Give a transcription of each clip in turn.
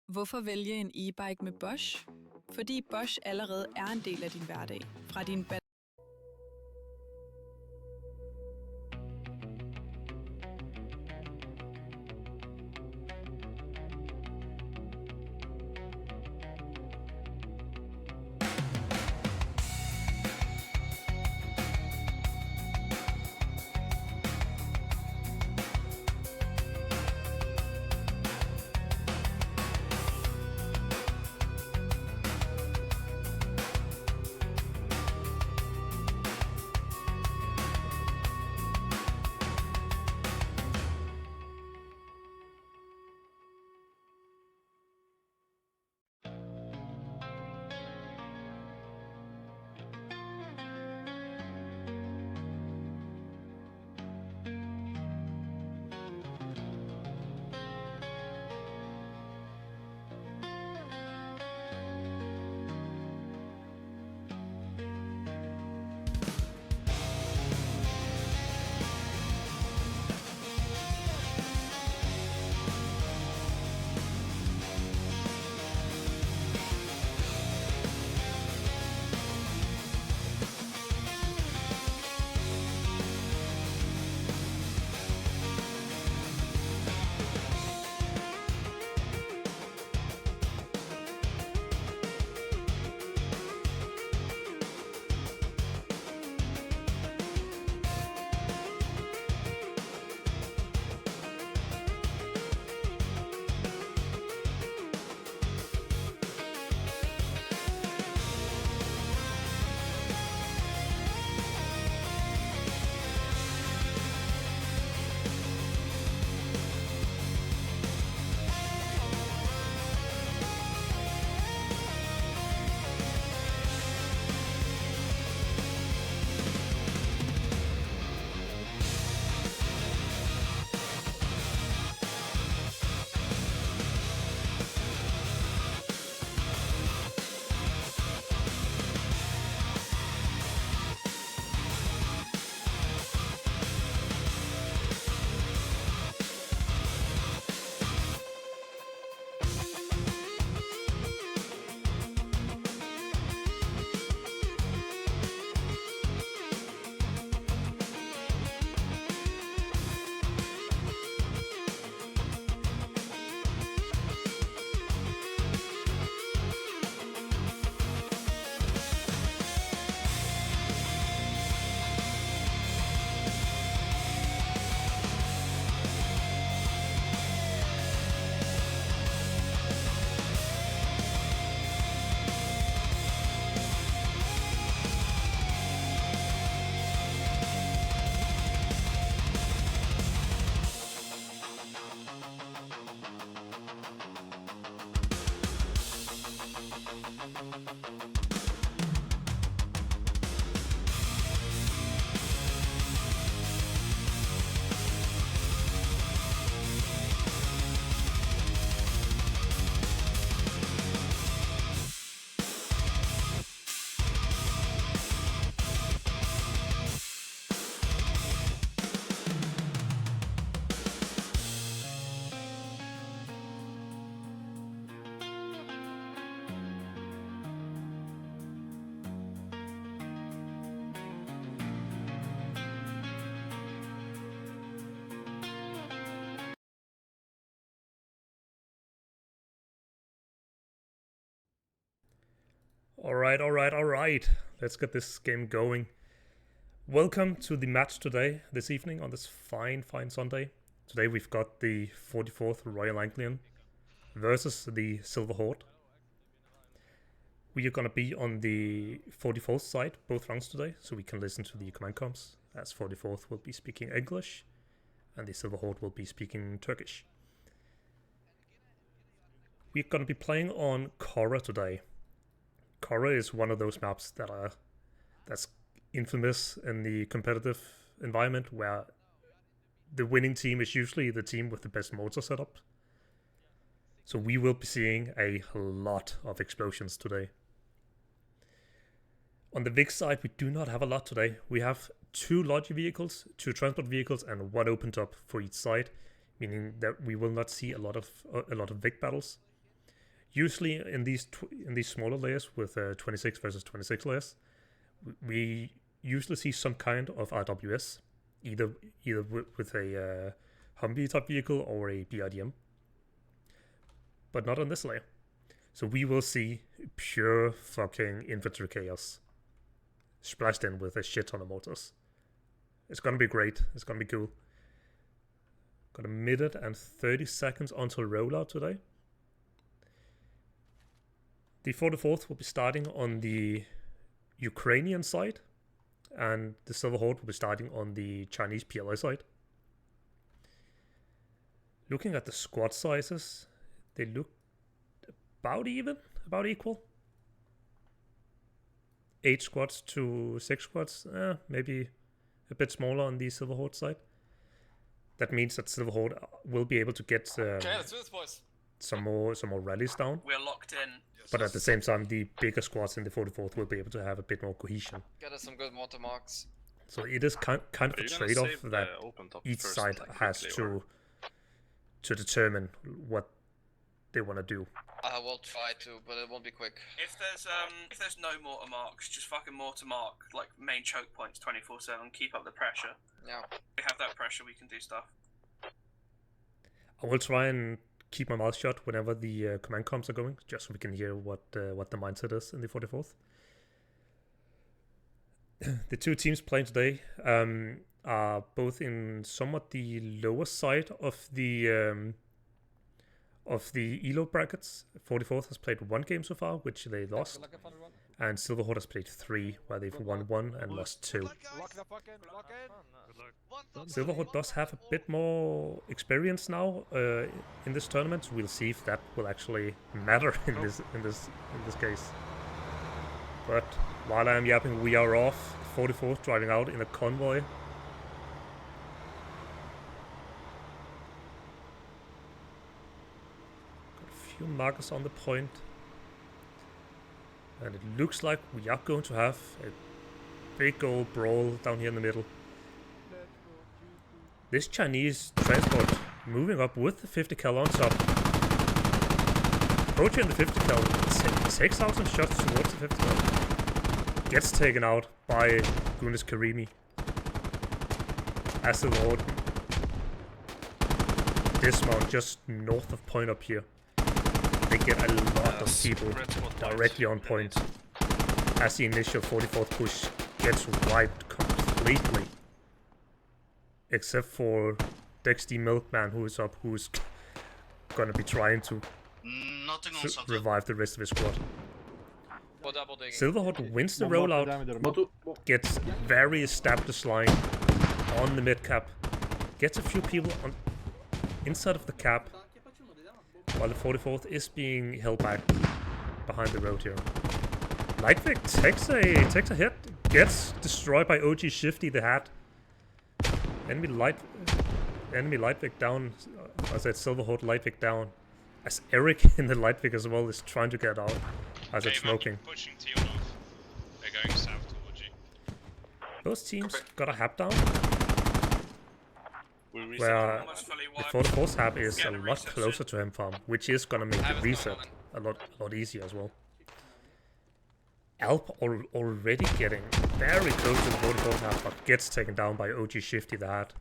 Hvorfor vælge en e-bike med Bosch? Fordi Bosch allerede er en del af din hverdag. Fra din All right. Let's get this game going. Welcome to the match today, this evening, on this fine Sunday. Today we've got the 44th Royal Anglian versus the Silver Horde. We are going to be on the 44th side both rounds today, so we can listen to the command comms, as 44th will be speaking English, and the Silver Horde will be speaking Turkish. We're going to be playing on Korra today. Korra is one of those maps that's infamous in the competitive environment, where the winning team is usually the team with the best motor setup. So we will be seeing a lot of explosions today. On the VIG side, we do not have a lot today. We have 2 Logi vehicles, 2 transport vehicles, and 1 open top for each side, meaning that we will not see a lot of VIG battles. Usually in these smaller layers with 26 versus 26 layers, we usually see some kind of RWS, either with a Humvee type vehicle or a BRDM, but not on this layer. So we will see pure fucking infantry chaos splashed in with a shit ton of mortars. It's gonna be great. It's gonna be cool. Got a minute and 30 seconds until rollout today. The 44th will be starting on the Ukrainian side, and the Silver Horde will be starting on the Chinese PLA side. Looking at the squad sizes, they look about even, about equal. 8 squads to 6 squads, maybe a bit smaller on the Silver Horde side. That means that Silver Horde will be able to get let's do this, boys. some more rallies down. We're locked in. But at the same time, the bigger squads in the 44th will be able to have a bit more cohesion. Get us some good mortar marks. So it is kind of a trade-off that each side has to determine what they want to do. I will try to, but it won't be quick. If there's no mortar marks, just fucking mortar mark like main choke points 24/7. Keep up the pressure. Yeah. If we have that pressure, we can do stuff. I will try and keep my mouth shut whenever the command comms are going, just so we can hear what the mindset is in the 44th. The two teams playing today are both in somewhat the lower side of the elo brackets. 44th has played 1 game so far, which they lost, and Silver Horde has played 3, where they've won 1 and lost 2. Silver Horde does have a bit more experience now in this tournament. We'll see if that will actually matter in this case. But while I'm yapping, we are off. 44th driving out in a convoy. Got a few markers on the point. And it looks like we are going to have a big old brawl down here in the middle. This Chinese transport moving up with the 50 cal on top. Approaching the 50 cal, takes out some shots towards the 50 cal. Gets taken out by Gunis Karimi. As the Lord dismount just north of point up here. They get a lot of people directly on point. As the initial 44th push gets wiped completely. Except for Dexty Milkman, who is up, who's gonna be trying to revive the rest of his squad. Silver Horde wins the rollout, gets very established line on the mid cap, gets a few people on inside of the cap, while the 44th is being held back behind the road here. Lightvic takes a hit, gets destroyed by OG Shifty the Hat. Enemy Lightvic down. I said Silver Horde Lightvic down. As Eric in the Lightvic as well is trying to get out. As it's smoking. Pushing to your north. They're going south towards you. Both teams got a hab down. Where the 44th hab is a lot closer to him farm, which is gonna make the reset a lot easier as well. Alp already getting very close to the 44th hab, but gets taken down by OG Shifty the Hat.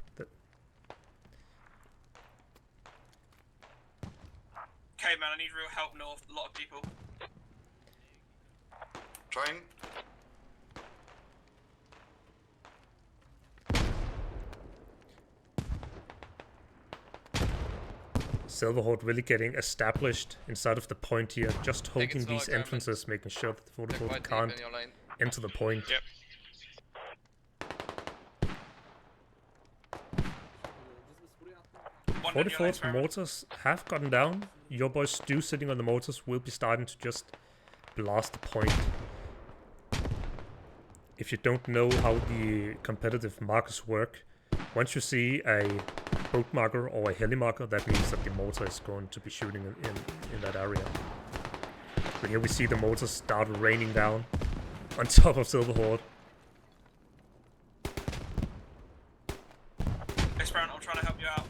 Okay, man, I need real help north. A lot of people. Trying. Silver Horde really getting established inside of the point here, just holding these entrances, making sure that the 44th can't enter the point. Yep. 44th mortars have gotten down. Your boys Stu sitting on the mortars will be starting to just blast the point. If you don't know how the competitive markers work, once you see a boat marker or a heli marker, that means that the mortar is going to be shooting in that area. So here we see the mortars start raining down on top of Silver Horde. Hey, Sprout, I'm trying to help you out.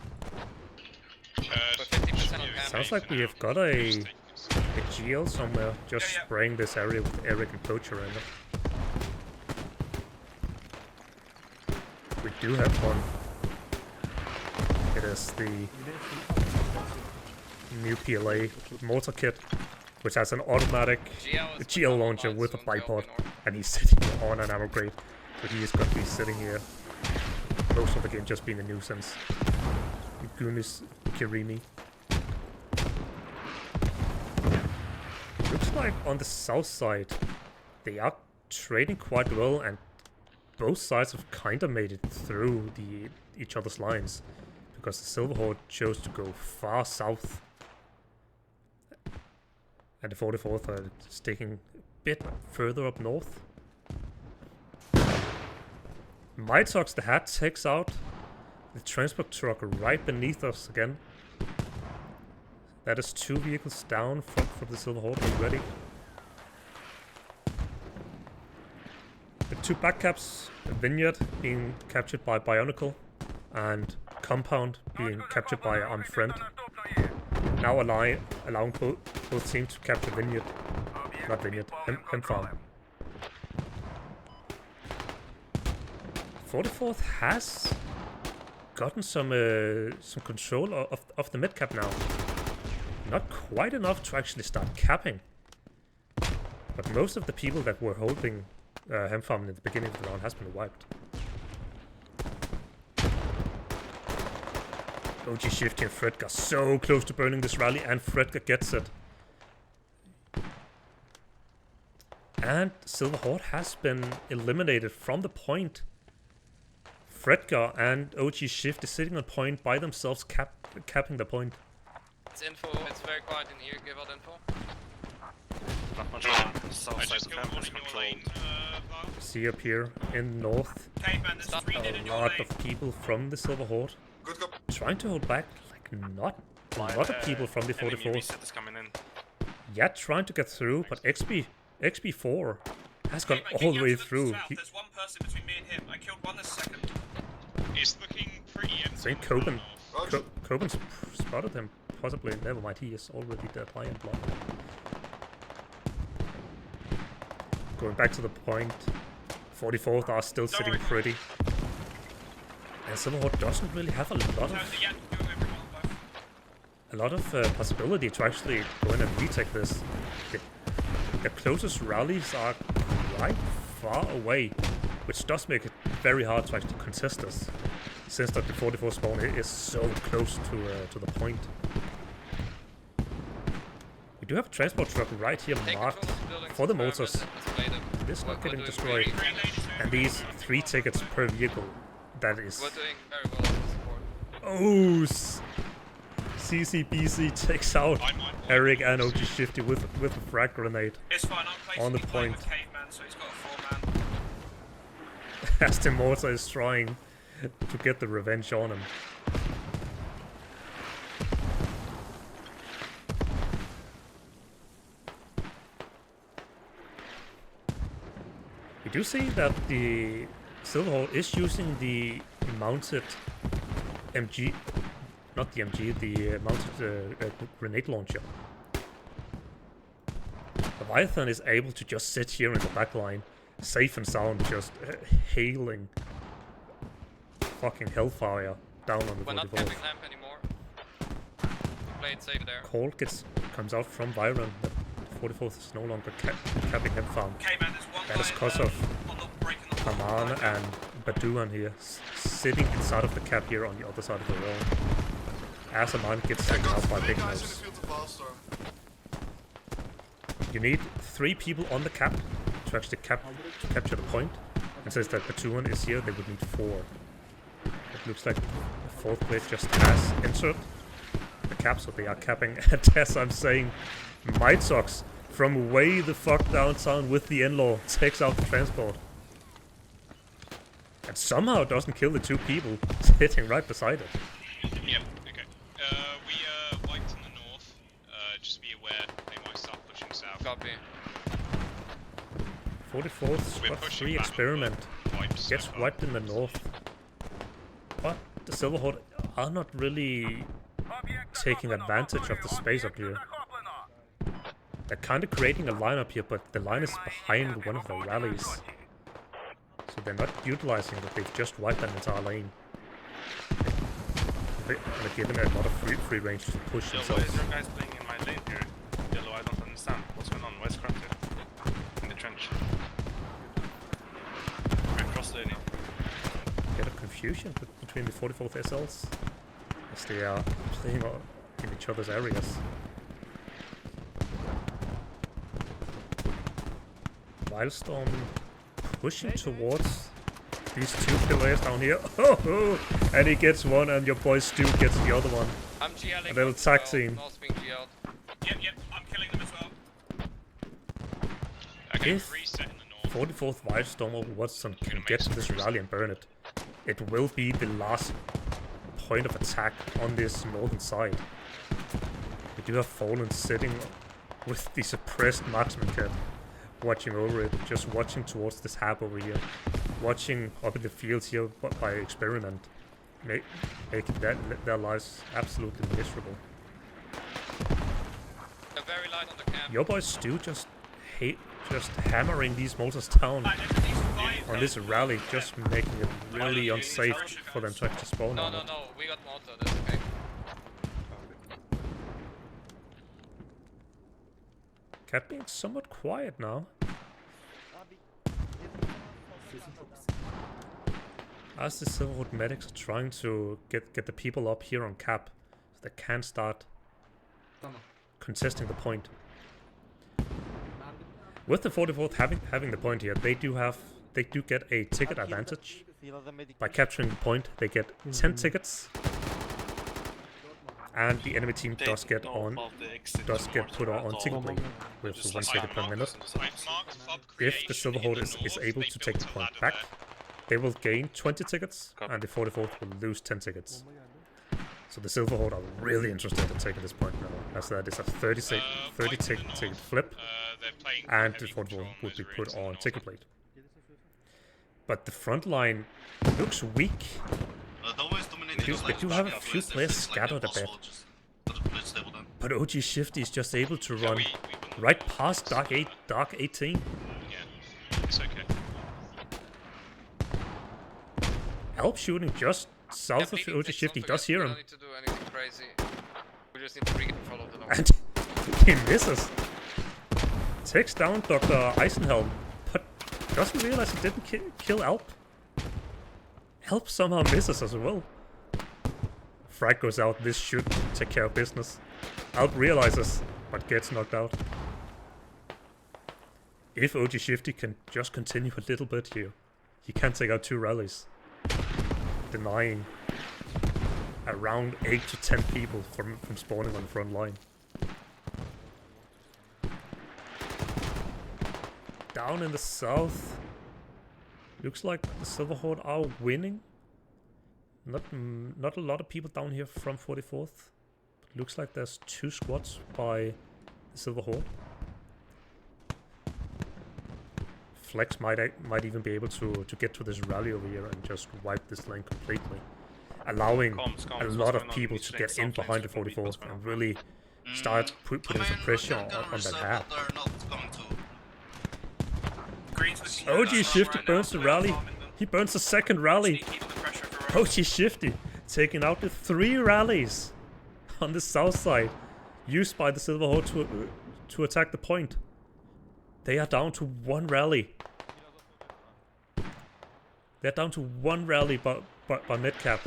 Sounds like we have got a a GL somewhere, just spraying this area with Eric and Poacher in it. We do have one. It is the new PLA mortar kit, which has an automatic GL launcher with a bipod, and he's sitting on an ammo crate, so he is going to be sitting here most of the game just being a nuisance. Gunis Kirimi. Looks like on the south side they are trading quite well, and both sides have kind of made it through each other's lines, because the Silver Horde chose to go far south, and the 44th are sticking a bit further up north. Mitox the Hat takes out the transport truck right beneath us again. That is 2 vehicles down from the Silver Horde already. The 2 backcaps, Vineyard being captured by Bionicle, and Compound being captured by Armed Friend. Now allowing both teams to capture Vineyard. Not Vineyard, Hemp Farm. 44th has gotten some control of the mid cap now. Not quite enough to actually start capping. But most of the people that were holding Hemp Farm in the beginning of the round has been wiped. OG Shifty and Fredka so close to burning this rally, and Fredka gets it. And Silver Horde has been eliminated from the point. Fredka and OG Shift is sitting on point by themselves, capping the point. It's info. It's very quiet in here. Give out info. I just killed one in your lane, Val. See up here in north, Caveman, there's 3 dead in a your lot lane. of people from the Silver Horde trying to hold back, like not a lot of people from the 44th. Coming in. Yeah, trying to get through, but XP4 has gone Caveman, all keep the way going to through. south. There's one person between me and him. I killed one this second. It's looking pretty empty. I think Coben spotted him, possibly. Never mind, he is already dead, high and blood. Going back to the point, 44th are still sitting pretty. And Silver Horde doesn't really have a lot of possibility to actually go in and retake this. The closest rallies are quite far away, which does make it very hard to actually contest this, since that the 44 spawn is so close to the point. We do have a transport truck right here marked for the motors. It is not getting destroyed. And these 3 tickets per vehicle, that is... We're doing very well in support. Oh! CCBC takes out Eric and OG Shifty with a frag grenade. It's fine, I'm placing On the me playing point. with Caveman, so he's got a 4-man. As the mortar is trying to get the revenge on him. We do see that the Silver Horde is using the mounted MG, not the MG, the mounted grenade launcher. Leviathan is able to just sit here in the back line, safe and sound, just hailing fucking hellfire down on the We're not 44th. capping lamp anymore. Play it safe there. Call comes out from Byron that 44th is no longer capping Hemp Farm. Caveman, there's one That is guy cause of on the breaking the wall. Haman and Baduan here, sitting inside of the cap here on the other side of the wall. As Haman gets taken out by Big Nose. You need 3 people on the cap to actually capture the point. And since that Baduan is here, they would need 4. It looks like the 4th plate just has entered the cap, so they are capping. And as I'm saying, Mitox from way the fuck downtown with the in-law takes out the transport. And somehow doesn't kill the 2 people sitting right beside it. Yep, okay. We wiped in the north. Just be aware, they might start pushing south. Copy. 44th We're Squad pushing 3 back, experiment Wipes gets so far. wiped in the north. But the Silver Horde are not really taking advantage of the space up here. They're kind of creating a line up here, but the line is behind one of the rallies. So they're not utilizing that. They've just wiped an entire lane. They're given a lot of free range to push Yo, why themselves. is your guys playing in my lane here? Yellow, I don't understand. What's going on? Where's Crafty? In the trench. We're cross laning. Bit of confusion between the 44th SLs as they are playing in each other's areas. Wildstorm pushing towards these two pillars down here. Oh, and he gets one, and your boy Stu gets the other one. I'm GLing. A little tag team. North being GL'd. Yep, I'm killing them as well. Okay, If reset in the north. 44th Wildstorm or Watson can get to this rally and burn it, it will be the last point of attack on this northern side. We do have Fallen sitting with the suppressed marksman cat, watching over it, just watching towards this hab over here, watching up in the fields here by experiment, making their lives absolutely miserable. They're very light on the camp. Your boy Stu just hammering these mortars down on this rally, just making it really unsafe for them to actually spawn No, on no, it. no. We got mortar. That's okay. Cat being somewhat quiet now. As the Silverwood medics are trying to get the people up here on cap, so they can start contesting the point. With the 44th having the point here, they do get a ticket advantage. By capturing the point, they get 10 tickets, and the enemy team does get put on ticket plate with 1 ticket per minute. If the Silverhorde is able to take the point back, they will gain 20 tickets, and the 44th will lose 10 tickets. So the Silverhorde are really interested in taking this point now, as that is a 30 ticket flip, and the 44th would be put on ticket plate. But the front line looks weak. They do have a few players scattered a bit. But OG Shifty is just able to run right past Dark 18. Yeah, it's okay. Alp shooting just south of OG Shifty does hear We him. don't need to do anything crazy. We just need to re-follow the long. And he misses. Takes down Dr. Eisenhelm, but doesn't realize he didn't kill Alp. Alp somehow misses as well. Frag goes out, this should take care of business. Alp realizes, but gets knocked out. If OG Shifty can just continue a little bit here, he can take out 2 rallies, denying around 8 to 10 people from spawning on the front line. Down in the south, looks like the Silverhorde are winning. Not a lot of people down here from 44th. But looks like there's 2 squads by the Silverhorde. Flex might even be able to get to this rally over here and just wipe this lane completely, allowing a lot of people to get in behind the 44th and really start putting some pressure on that hab. OG Shifty burns the rally. He burns the second rally. OG Shifty taking out the 3 rallies on the south side used by the Silverhorde to attack the point. They are down to 1 rally. They're down to 1 rally by midcap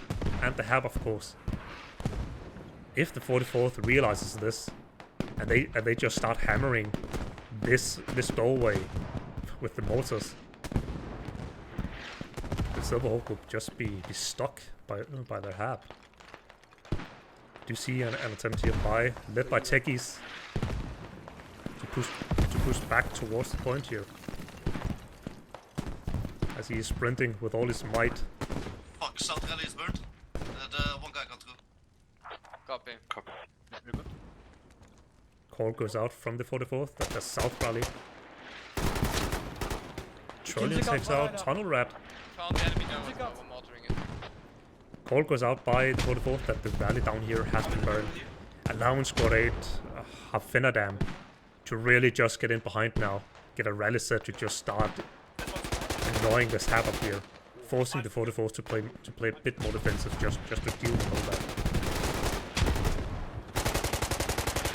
and the hab, of course. If the 44th realizes this and they just start hammering this doorway with the mortars, the Silverhawk will just be stuck by their hab. Do you see an attempt here led by techies to push back towards the point here, as he is sprinting with all his might. Fuck, south rally is burned. The one guy got through. Copy. Call goes out from the 44th. That's the south rally. Trollian takes out Tunnel Rat. Found the enemy now as well, we're mortaring it. Call goes out by the 44th that the rally down here has been burned. Allowing Squad 8 Finadam to really just get in behind now. Get a rally set to just start annoying this hab up here. Forcing the 44s to play a bit more defensive just to deal with all that.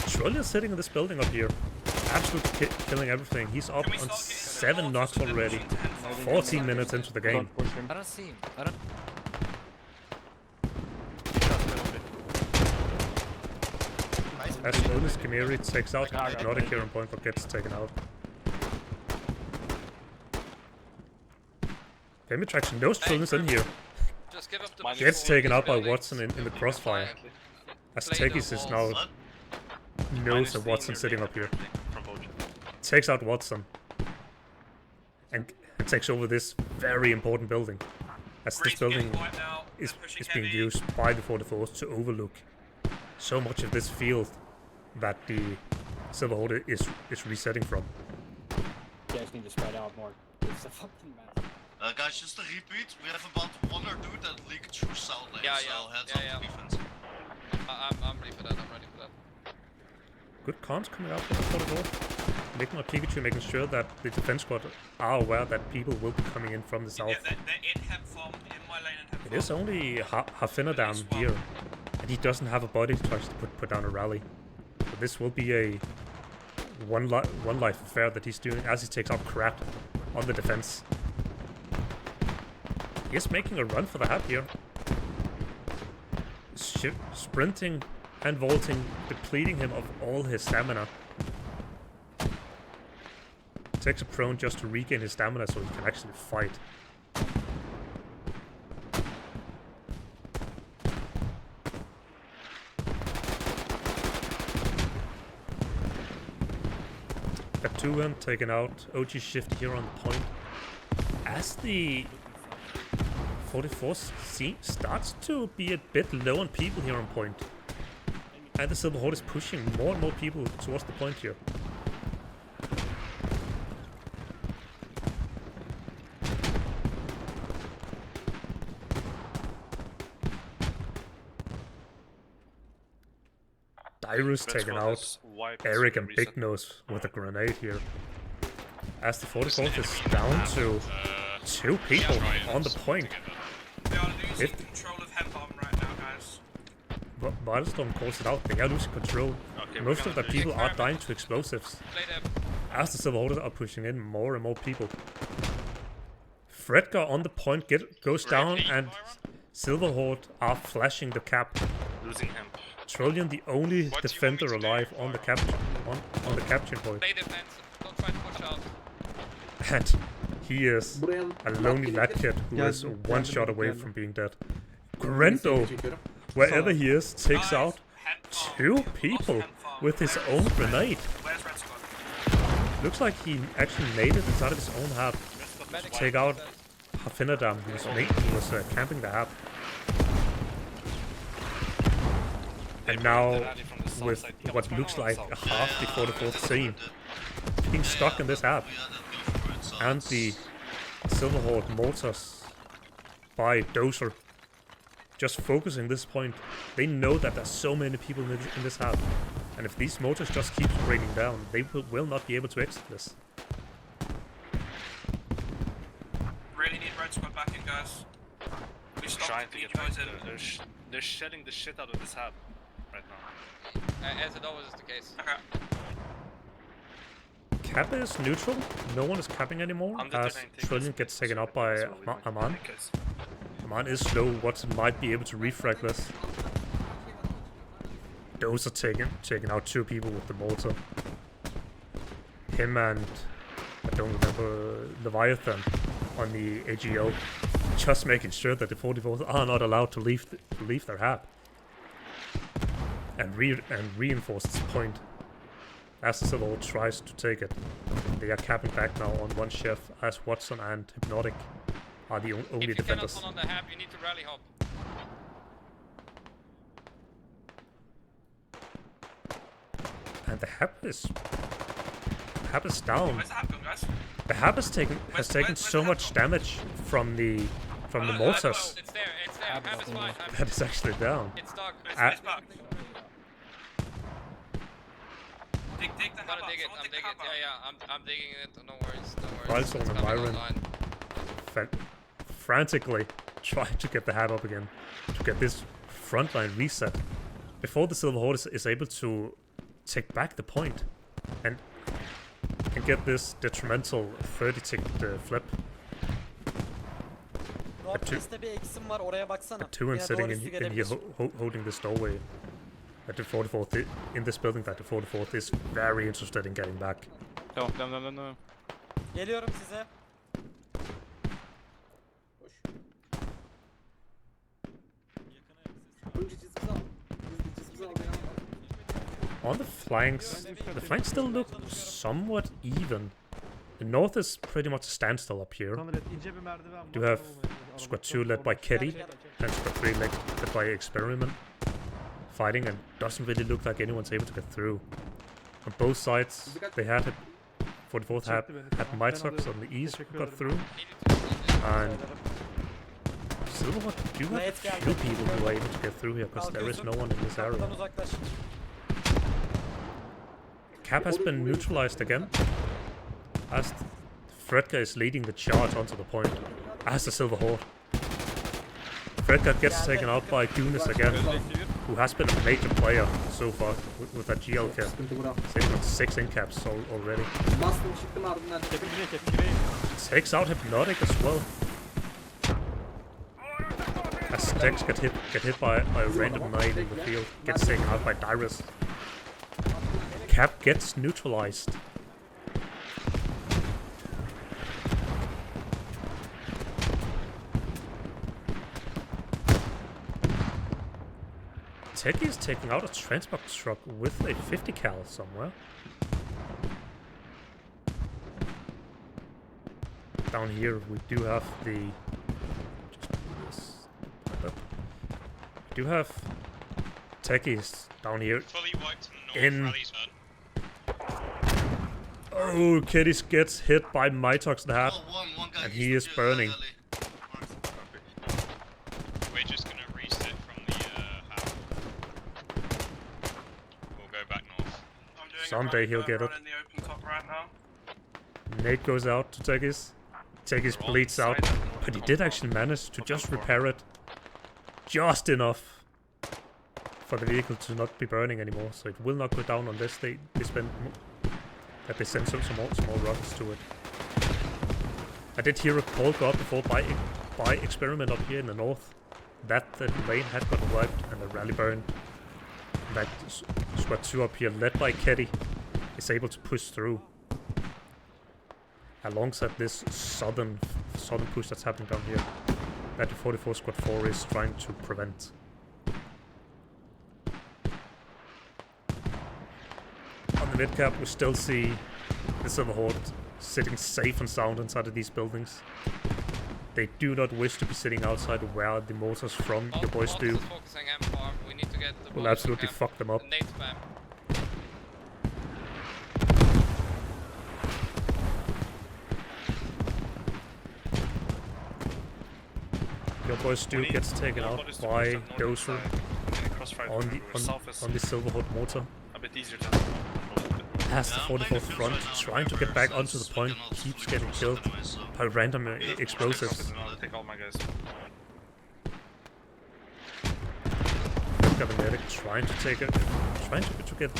Trillian's sitting in this building up here. Absolutely killing everything. He's up on 7 knocks already. 14 minutes into the game. I don't see him. I don't. As soon as Chimeri takes out Hypnotic here on point, but gets taken out. Game attraction, no Trillian's in here. Just give up the Gets taken out by building. Watson in the crossfire. As Play the Tekis is now walls. knows that Watson's sitting up here. Takes out Watson. And takes over this very important building. As this building is being used by the 44s to overlook so much of this field that the Silver Horde is resetting from. You guys need to spread out more. It's a fucking mess. Guys, just to repeat, we have about 1 or 2 that leak through south lane, Yeah, so yeah, heads yeah, up yeah. defense. I'm ready for that. I'm ready for that. Good cons coming out from the 44. Making a Pikachu, making sure that the defense squad are aware that people will be coming in from the south. Yeah, they're in hep form, in my lane in hep It form. is only Hafinadam here, and he doesn't have a body to actually put down a rally. So this will be a one life affair that he's doing as he takes out Crap on the defense. He is making a run for the hat here. Sprinting and vaulting, depleting him of all his stamina. Takes a prone just to regain his stamina so he can actually fight. Batuan taken out, OG shift here on the point. As the 44 starts to be a bit low on people here on point. And the Silver Horde is pushing more and more people towards the point here. Dyrus taken out, Eric and Big Nose with a grenade here. As the 44th is down to 2 people on the point. They are losing control of hep bomb right now, guys. Wildstorm calls it out, they are losing control. Most of the people are dying to explosives. Play them. As the Silver Horde are pushing in more and more people. Fredgar on the point goes down, and Silver Horde are flashing the cap. Losing him. Trillian, the only defender alive on the capture point. Play defense. Don't try to push out. And he is a lonely lad kid who is 1 shot away from being dead. Grendo, wherever he is, takes out 2 people with his own grenade. Where's Red Squad? Looks like he actually made it inside of his own hab. Take out Hafinadam, who was camping the hab. And now, with what looks like a half the 44th scene, being stuck in this hab, and the Silver Horde mortars by Dozer just focusing this point. They know that there's so many people in this hab, and if these mortars just keep raining down, they will not be able to exit this. Really need Red Squad back in, guys. We stopped Trying to the get back guys there. in. They're shedding the shit out of this hab right now. As it always is the case. Okay. Cap is neutral. No one is capping anymore, as Trillian gets taken out by Aman. Aman is slow. Watson might be able to refrag this. Those are taking out 2 people with the mortar. Him and I don't remember Leviathan on the AGO, just making sure that the 44s are not allowed to leave their hab and reinforce this point. As the Silver Horde tries to take it, they are capping back now on 1 chef, as Watson and Hypnotic are the only If you defenders. cannot hold on the hab, you need to rally hop. And the hab is down. Where's the hab gone, guys? The hab has taken so much damage from the mortars It's there. It's there. Hab is fine. that it's actually down. It's dog. It's Ah. back. Dig the gonna dig it. Someone I'm dig digging it. cover. Yeah, I'm digging it. No worries, no worries. Milestone It's and coming Byron. online. Frantically trying to get the hab up again, to get this front line reset before the Silver Horde is able to take back the point and get this detrimental 30 tick flip. Northeast'te bir eksim var, oraya baksana. Two and Yine sitting doğru in, üstü in here gelebilir. holding this doorway at the 44th in this building. That the 44th is very interested in getting back. No. Geliyorum size. On the flanks still look somewhat even. The north is pretty much a standstill up here. You have squad 2 led by Kitty and squad 3 led by Experiment fighting, and doesn't really look like anyone's able to get through. On both sides, they had it. 44th had Mitox on the east who got through, and Silverwood do have a few people who are able to get through here because there is no one in this area. Kapıdan uzaklaş. Cap has been neutralized again, as Fredka is leading the charge onto the point, as the Silver Horde. Fredka gets taken out by Gunis again, who has been a major player so far with that GL cap. Sitting on 6 in caps already. Takes out Hypnotic as well. As Dex get hit by a random knight in the field, gets taken out by Dyrus. Cap gets neutralized. Techie is taking out a transport truck with a 50 cal somewhere. Down here we do have the... We do have Techies down here. Fully wiped in the north. Rally's done. Oh, Kitty gets hit by Mitox the Hat, and he is burning. We're just gonna reset from the house. We'll go back north. I'm doing Someday he'll get it. in the open top right now. Nate goes out to Techies. Techies bleeds out, but he did actually manage to just repair it just enough for the vehicle to not be burning anymore, so it will not go down unless they send some small rockets to it. I did hear a call go up before by Experiment up here in the north that the lane had got wiped and the rally burned. And that squad 2 up here, led by Ketty, is able to push through alongside this southern push that's happening down here that the 44 squad 4 is trying to prevent. On the mid-cap we still see the Silver Horde sitting safe and sound inside of these buildings. They do not wish to be sitting outside where the mortars from your boys do. Will absolutely fuck them up. Your boy Stu gets taken out by Dozer on the Silver Horde mortar. A bit easier to As the 44th front, trying to get back onto the point, keeps getting killed by random explosives. take all my guys. Got a medic trying to take it, trying to get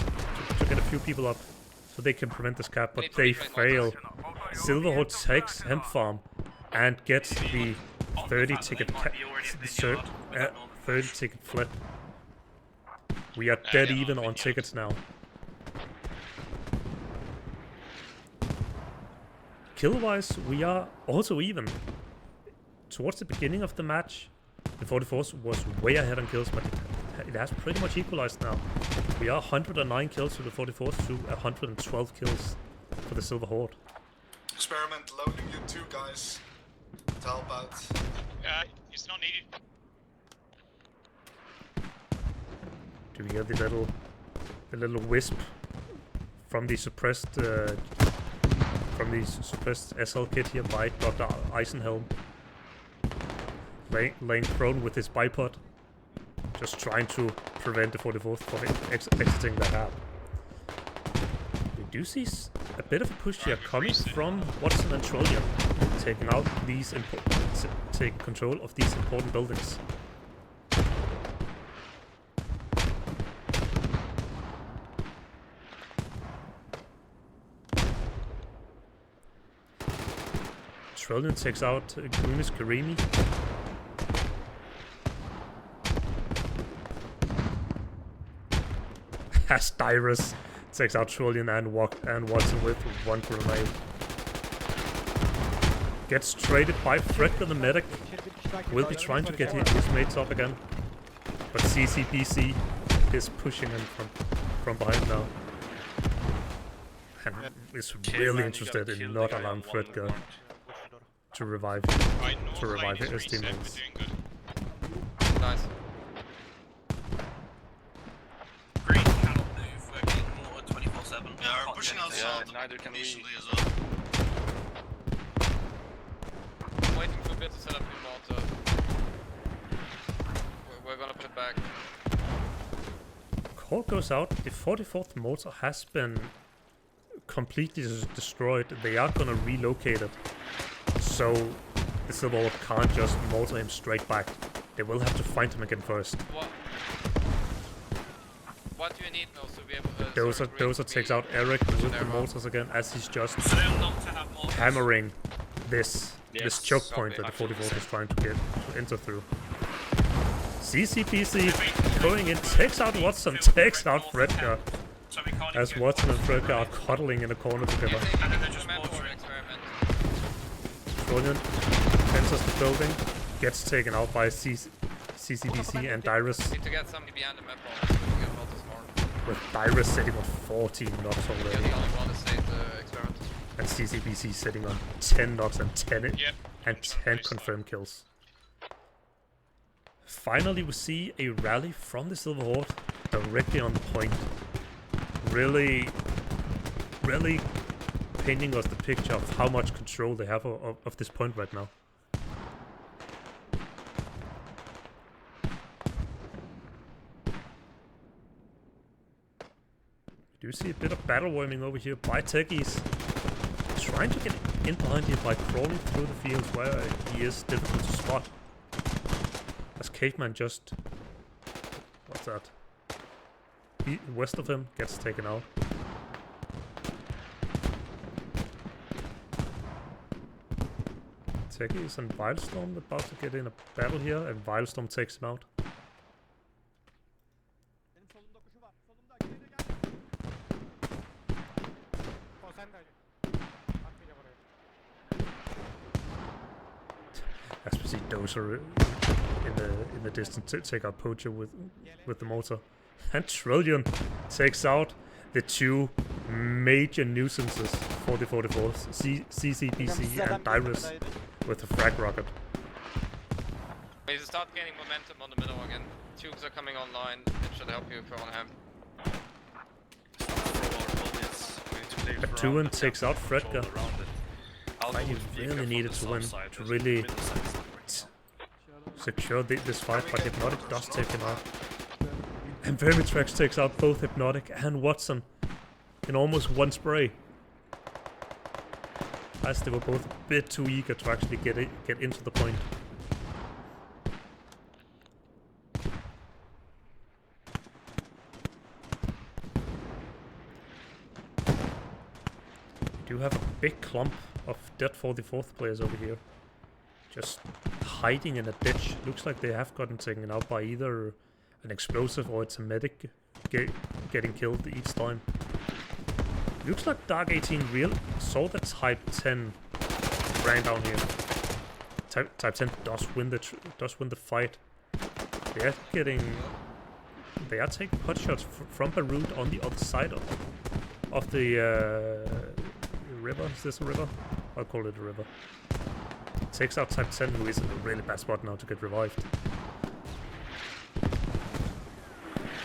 a few people up so they can prevent this cap, but they fail. Silver Horde takes Hemp Farm and gets the 30 ticket 30 ticket flip. We are dead even on tickets now. Kill-wise, we are also even. Towards the beginning of the match, the 44th was way ahead on kills, but it has pretty much equalized now. We are 109 kills to the 44th to 112 kills for the Silver Horde. Experiment loading you two guys. How about? It's not needed. Do we hear the little wisp from the suppressed SL kit here by Dr. Eisenhelm, laying prone with his bipod, just trying to prevent the 44th from exiting the hab. We do see a bit of a push here coming from Watson and Trillion, taking out these taking control of these important buildings. Trillion takes out Gunis Karimi. As Dyrus takes out Trillion and Watson with one grenade. Gets traded by Fredka the medic. Will be trying to get his mates up again. But CCBC is pushing him from behind now. And is really interested in not allowing Fredka to revive his teammates. Nice. Green cannot move. We're getting more 24/7. Yeah, we're pushing out south. Yeah, neither can we. Easily as well. I'm waiting for a bit to set up the mortar. We're gonna put it back. Call goes out. The 44th mortar has been completely destroyed. They are gonna relocate it. So the Silver Horde can't just mortar him straight back. They will have to find him again first. What do you need now to be able to... Dozer takes out Eric with the mortars again as he's just So they're not to have more. hammering this choke point okay, that the 44th is trying to enter through. CCPC going in, takes out Watson, takes out Fredka. So we can't As even Watson and Fredka are cuddling in a corner together. And then they're just mortaring. experiment. Trillion enters the building, gets taken out by CCBC and Dyrus, Need to get somebody behind the map so we can get multis more. with Dyrus sitting on 14 knocks You're already, the only one that saved the experiment. and CCBC sitting on 10 knocks and 10 Yep. confirmed kills. Finally, we see a rally from the Silver Horde directly on the point. Really painting us the picture of how much control they have of this point right now. We do see a bit of battle warming over here by Techies. Trying to get in behind him by crawling through the fields where he is difficult to spot. As Caveman just... What's that? West of him gets taken out. Techies and Vilestorm about to get in a battle here, and Vilestorm takes him out. As we see Dozer in the distance take out Poacher with the mortar. And Trillion takes out the two major nuisances for the 44th, CCBC and Dyrus with the frag rocket. We need to start gaining momentum on the middle again. Tubes are coming online. It should help you if you want to have. But Tuan takes out Fredka. You really needed to win to really secure this fight, but Hypnotic does take him out. And Vermitrex takes out both Hypnotic and Watson in almost one spray. As they were both a bit too eager to actually get into the point. We do have a big clump of dead 44th players over here. Just hiding in a ditch. Looks like they have gotten taken out by either an explosive or it's a medic getting killed each time. Looks like Dark 18 real saw the Type 10 ran down here. Type 10 does win the fight. They are taking pot shots from Beirut on the other side of the river. Is this a river? I'll call it a river. Takes out Type 10, who is in a really bad spot now to get revived.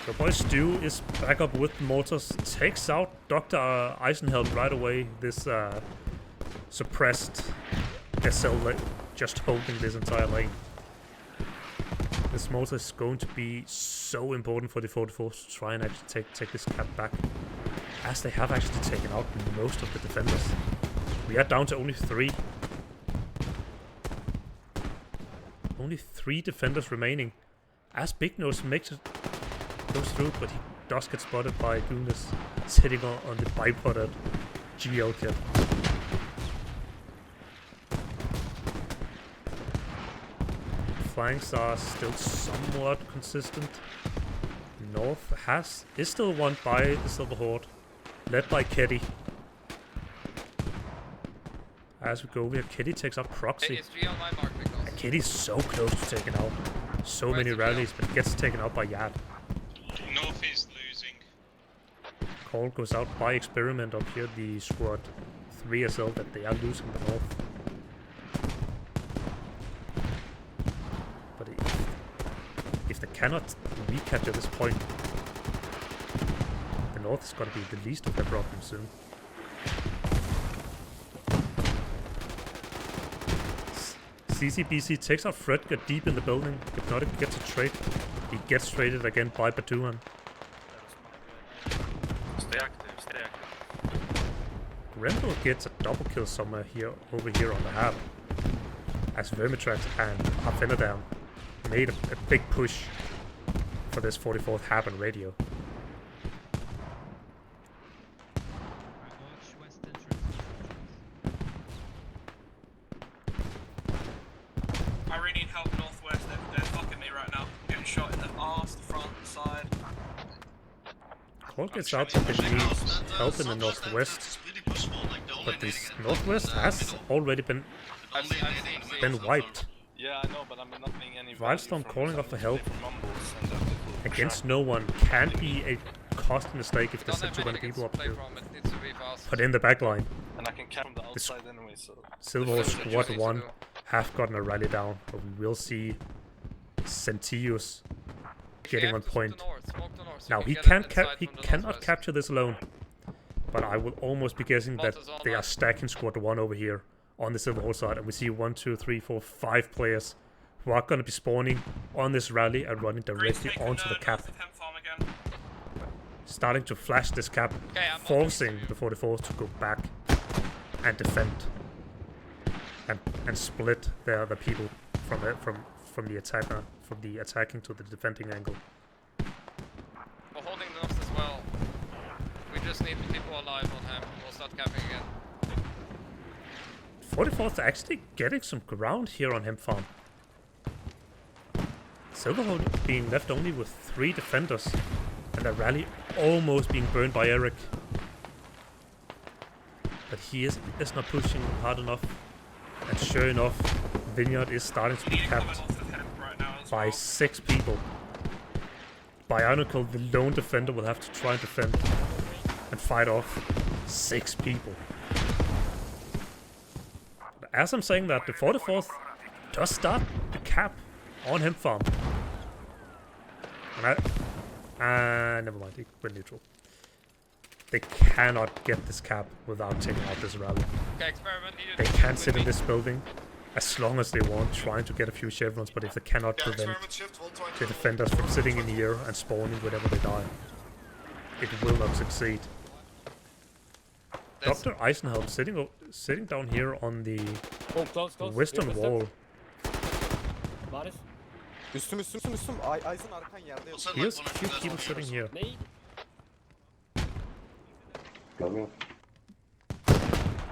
The boy Stu is back up with mortars, takes out Dr. Eisenhelm right away. This suppressed SL just holding this entire lane. This mortar is going to be so important for the 44th to try and actually take this cap back. as they have actually taken out most of the defenders. We are down to only 3. Only 3 defenders remaining. As Big Nose goes through, but he does get spotted by Gunas sitting on the bipoded GL kit. Flanks are still somewhat consistent. North is still won by the Silver Horde, led by Keddy. As we go over here, Keddy takes out Proxy. And Keddy's so close to taking out so many rallies, but gets taken out by Yad. North is losing. Call goes out by Experiment up here, the squad 3 SL, that they are losing the North. But if they cannot recapture this point, the North is going to be the least of their problems soon. CCBC takes out Fredger deep in the building. Hypnotic gets a trade. He gets traded again by Batuhan. Stay active. Rendell gets a double kill somewhere here, over here on the hab. As Vermitrax and Harfenadam made a big push for this 44th hab and radio. I really need help northwest. They're fucking me right now. I'm getting shot in the arse, the front, the side. Call gets out that they need help in the northwest, but this northwest has already been wiped. Yeah, I know, but I'm not being any Wildstorm calling off for help against no one can be a costly mistake if they set too many people up here. But in the back line, and I can camp from the outside anyway, so Silver Squad 1 have gotten a rally down, but we will see Centius getting on point. Now he cannot capture this alone, but I will almost be guessing that they are stacking Squad 1 over here on the Silver Hole side, and we see 1, 2, 3, 4, 5 players who are going to be spawning on this rally and running directly onto the cap. Starting to flash this cap, forcing the 44th to go back and defend and split the people from the attacker, from the attacking to the defending angle. We're holding the north as well. We just need people alive on him. We'll start capping again. 44th actually getting some ground here on him farm. Silverhold being left only with 3 defenders, and the rally almost being burned by Eric. But he is not pushing hard enough, and sure enough, Vineyard is starting to be capped by 6 people. Bionicle, the lone defender, will have to try and defend and fight off 6 people. But as I'm saying that, the 44th does start the cap on him farm. And never mind, he went neutral. They cannot get this cap without taking out this rally. They can sit in this building as long as they want, trying to get a few chevrons, but if they cannot prevent the defenders from sitting in here and spawning whenever they die, it will not succeed. Dr. Eisenhelm sitting down here on the western wall. Üstüm. Ayzen arkan yerde yok. Here's a few people sitting here.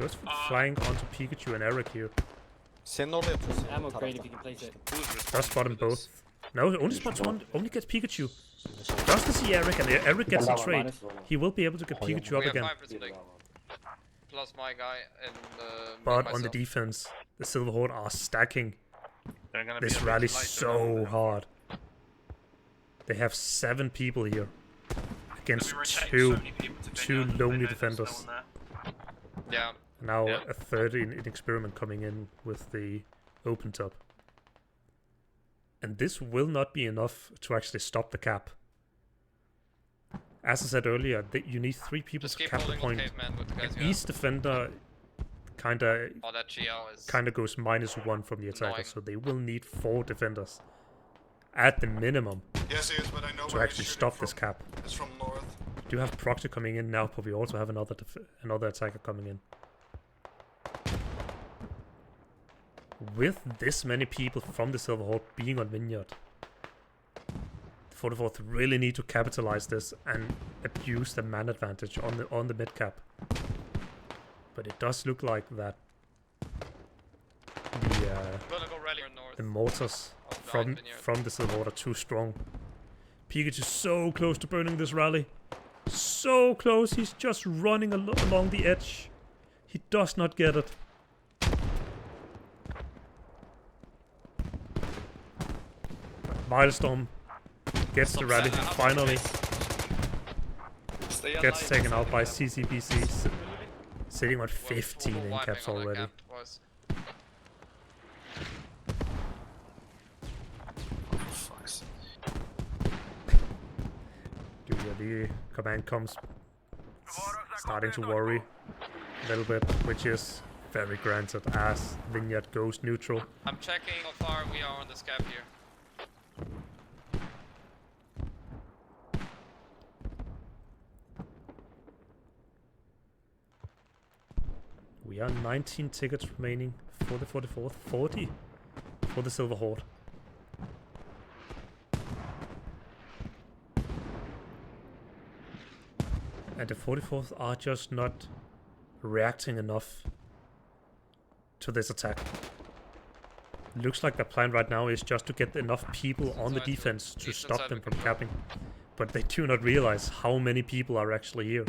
Just flying onto Pikachu and Eric here. Senin orada yapıyorsun. Ammo crate if you can place it. Does spot them both. No, only spots one. Only gets Pikachu. Does to see Eric, and Eric gets a trade. He will be able to get Pikachu up again. Plus my guy and But on the defense, the Silver Horde are stacking this rally so hard. They have 7 people here against two lonely defenders. Yeah. Now a third in Experiment coming in with the open top. And this will not be enough to actually stop the cap. As I said earlier, you need 3 people to cap the point. And each defender kinda goes -1 from the attacker, so they will need 4 defenders at the minimum Yes, but I know to actually stop this cap. It's from north. do have Proxy coming in now, but we also have another attacker coming in. With this many people from the Silver Horde being on Vineyard, the 44th really need to capitalize this and abuse the man advantage on the mid cap. But it does look like that the mortars from the Silver Horde are too strong. Pikachu is so close to burning this rally. So close, he's just running along the edge. He does not get it. Milestone gets the rally finally. Gets taken out by CCBC, sitting on 15 in caps already. The command comes starting to worry a little bit, which is very granted as Vineyard goes neutral. I'm checking how far we are on this cap here. We are 19 tickets remaining for the 44th, 40 for the Silver Horde. And the 44th are just not reacting enough to this attack. Looks like the plan right now is just to get enough people on the defense to stop them from capping. But they do not realize how many people are actually here.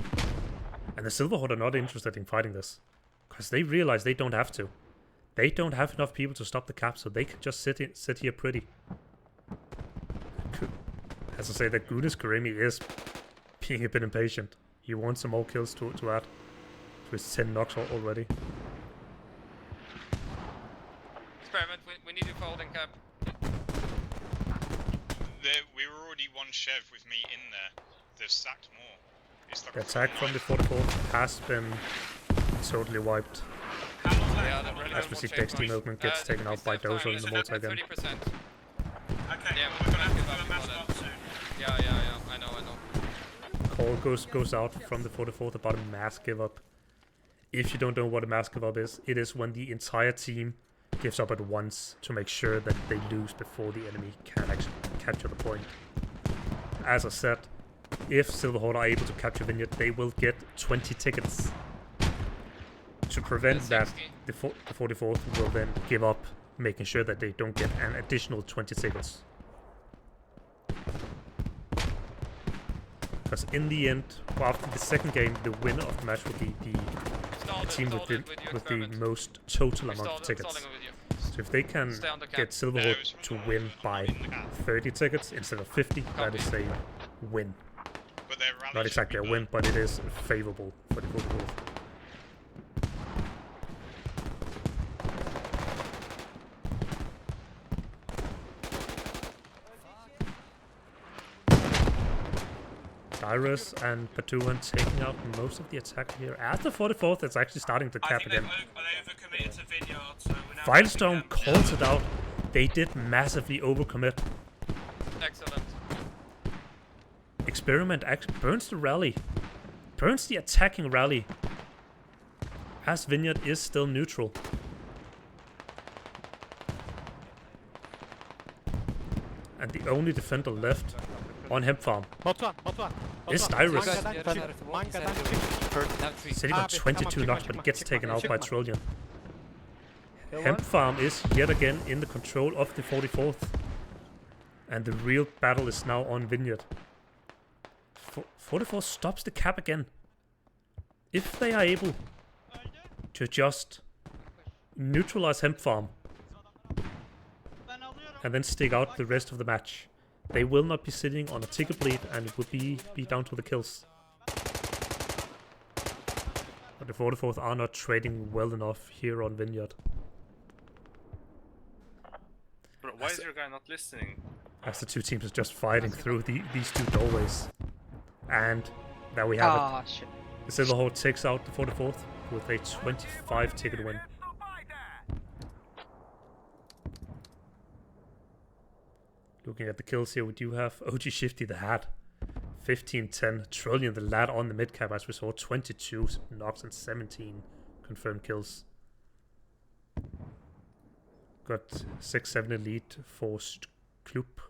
And the Silver Horde are not interested in fighting this. Because they realize they don't have to. They don't have enough people to stop the cap, so they can just sit here pretty. As I say, that Gunis Karemi is being a bit impatient. He wants some more kills to add to his 10 knocks already. Experiment, we need you for holding cap. We were already one Chev with me in there. They've sacked more. The attack from the 44th has been totally wiped. As we see, Dexty Milkman gets taken out by Dozer in the mortar again. 30%. Okay, Yeah, we're gonna have to do a mass swap soon. Yeah, I know. Call goes out from the 44th about a mass give up. If you don't know what a mass give up is, it is when the entire team gives up at once to make sure that they lose before the enemy can actually capture the point. As I said, if Silver Horde are able to capture Vineyard, they will get 20 tickets. To prevent that, the 44th will then give up, making sure that they don't get an additional 20 tickets. Because in the end, after the second game, the winner of the match will be the team with the most total amount of tickets. So if they can get Silver Horde to win by 30 tickets instead of 50, that is a win. Not exactly a win, but it is favorable for the 44th. Cyrus and Patuan taking out most of the attack here. At the 44th, it's actually starting to cap again. They overcommitted to Vineyard, so we're now Filestone calls it out. They did massively overcommit. Excellent. Experiment burns the rally. Burns the attacking rally. As Vineyard is still neutral. And the only defender left on Hemp Farm is Dyrus. Sitting on 22 knocks, but he gets taken out by Trillion. Hemp Farm is yet again in the control of the 44th. And the real battle is now on Vineyard. 44 stops the cap again. If they are able to just neutralize Hemp Farm and then stick out the rest of the match, they will not be sitting on a ticket bleed and it will be down to the kills. But the 44th are not trading well enough here on Vineyard. Bro, why is your guy not listening? As the two teams are just fighting through these two doorways. And there we have it. Shit. The Silver Horde takes out the 44th with a 25 ticket win. Looking at the kills here, we do have OG Shifty the Hat. 15-10. Trillion, the lad on the mid-cap, as we saw. 22 knocks and 17 confirmed kills. Got 6-7 elite for Klub.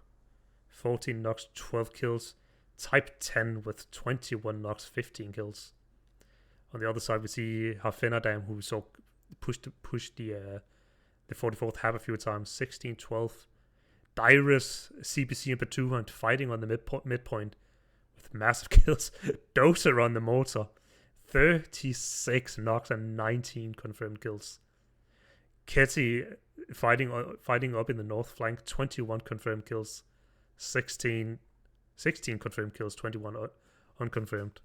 14 knocks, 12 kills. Type 10 with 21 knocks, 15 kills. On the other side, we see Harfenadam, who saw push the 44th hab a few times. 16-12. Dyrus, CBC and Patuhunt fighting on the midpoint with massive kills. Dozer on the mortar. 36 knocks and 19 confirmed kills. Ketty fighting up in the north flank. 21 confirmed kills. 16 confirmed kills. 21 unconfirmed.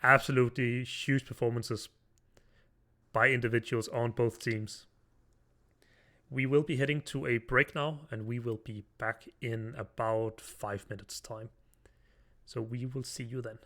Absolutely huge performances by individuals on both teams. We will be heading to a break now, and we will be back in about 5 minutes time. So we will see you then.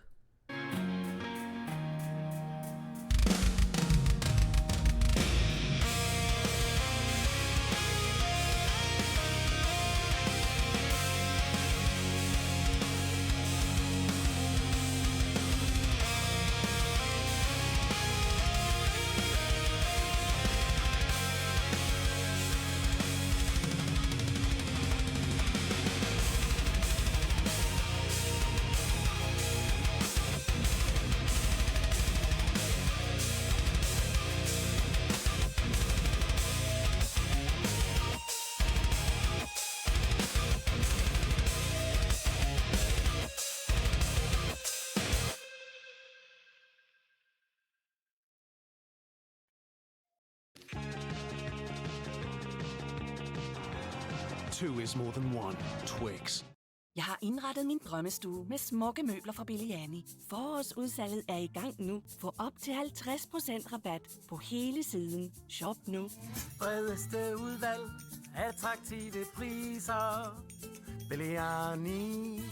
Two is more than one. Twix. Jeg har indrettet min drømmestue med smukke møbler fra Billiani. Forårsudsalget er i gang nu. Få op til 50% rabat på hele siden. Shop nu. Bredeste udvalg, attraktive priser. Billiani.dk.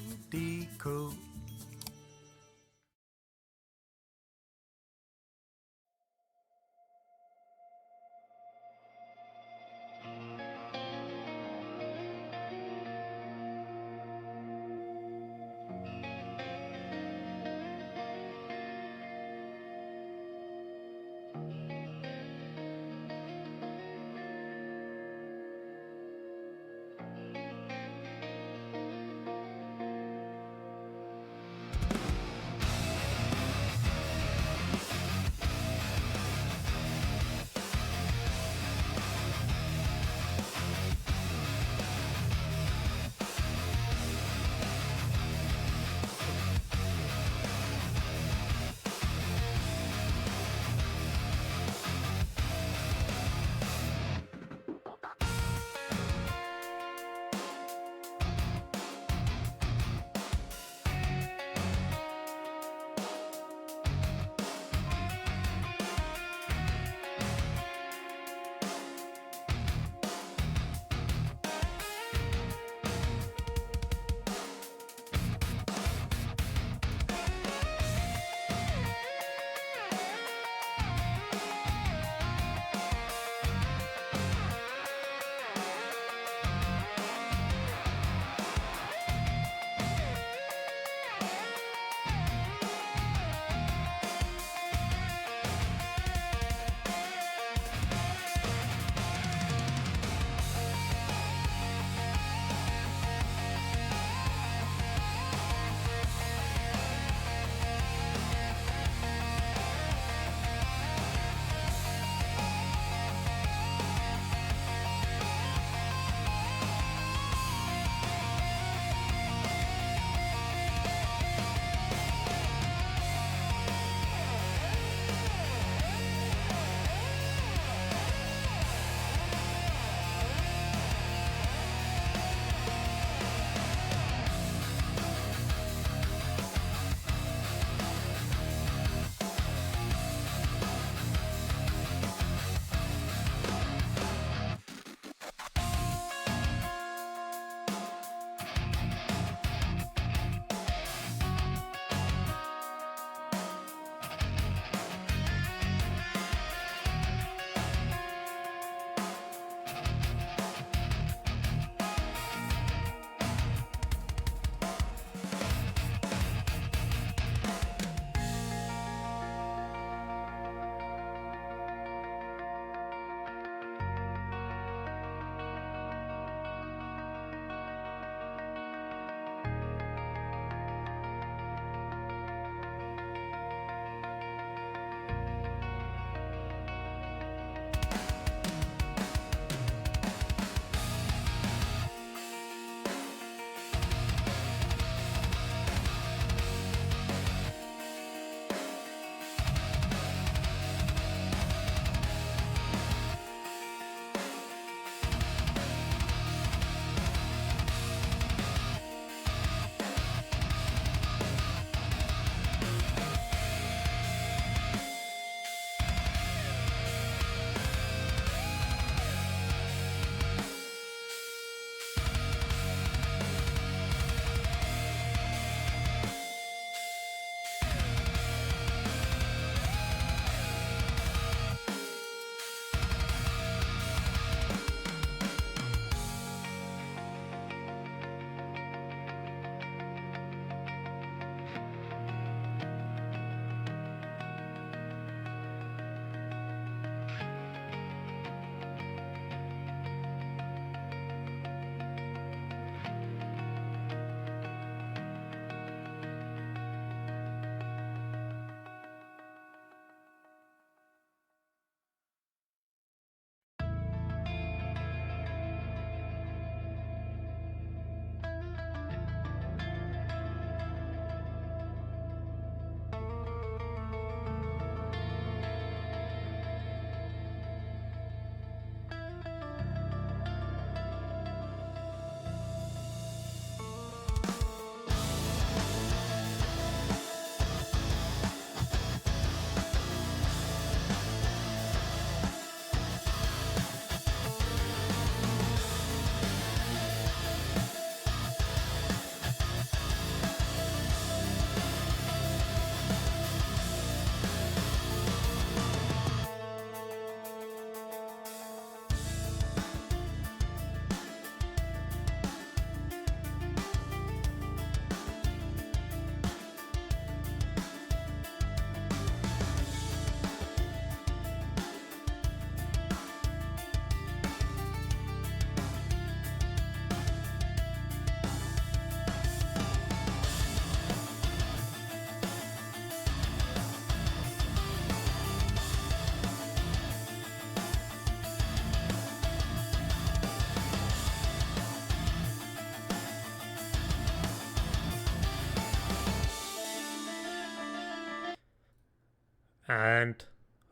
And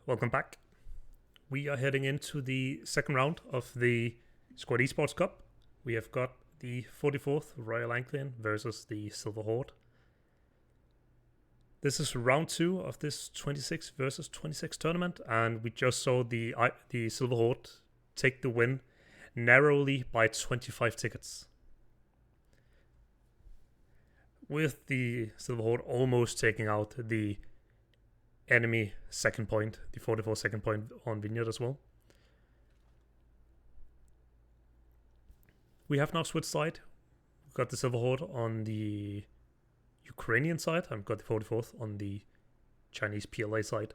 welcome back. We are heading into the second round of the Squad Esports Cup. We have got the 44th Royal Anglian versus the Silver Horde. This is round 2 of this 26 versus 26 tournament, and we just saw the Silver Horde take the win narrowly by 25 tickets. With the Silver Horde almost taking out the enemy second point, the 44 second point on Vineyard as well. We have now switched side. We've got the Silver Horde on the Ukrainian side. I've got the 44th on the Chinese PLA side.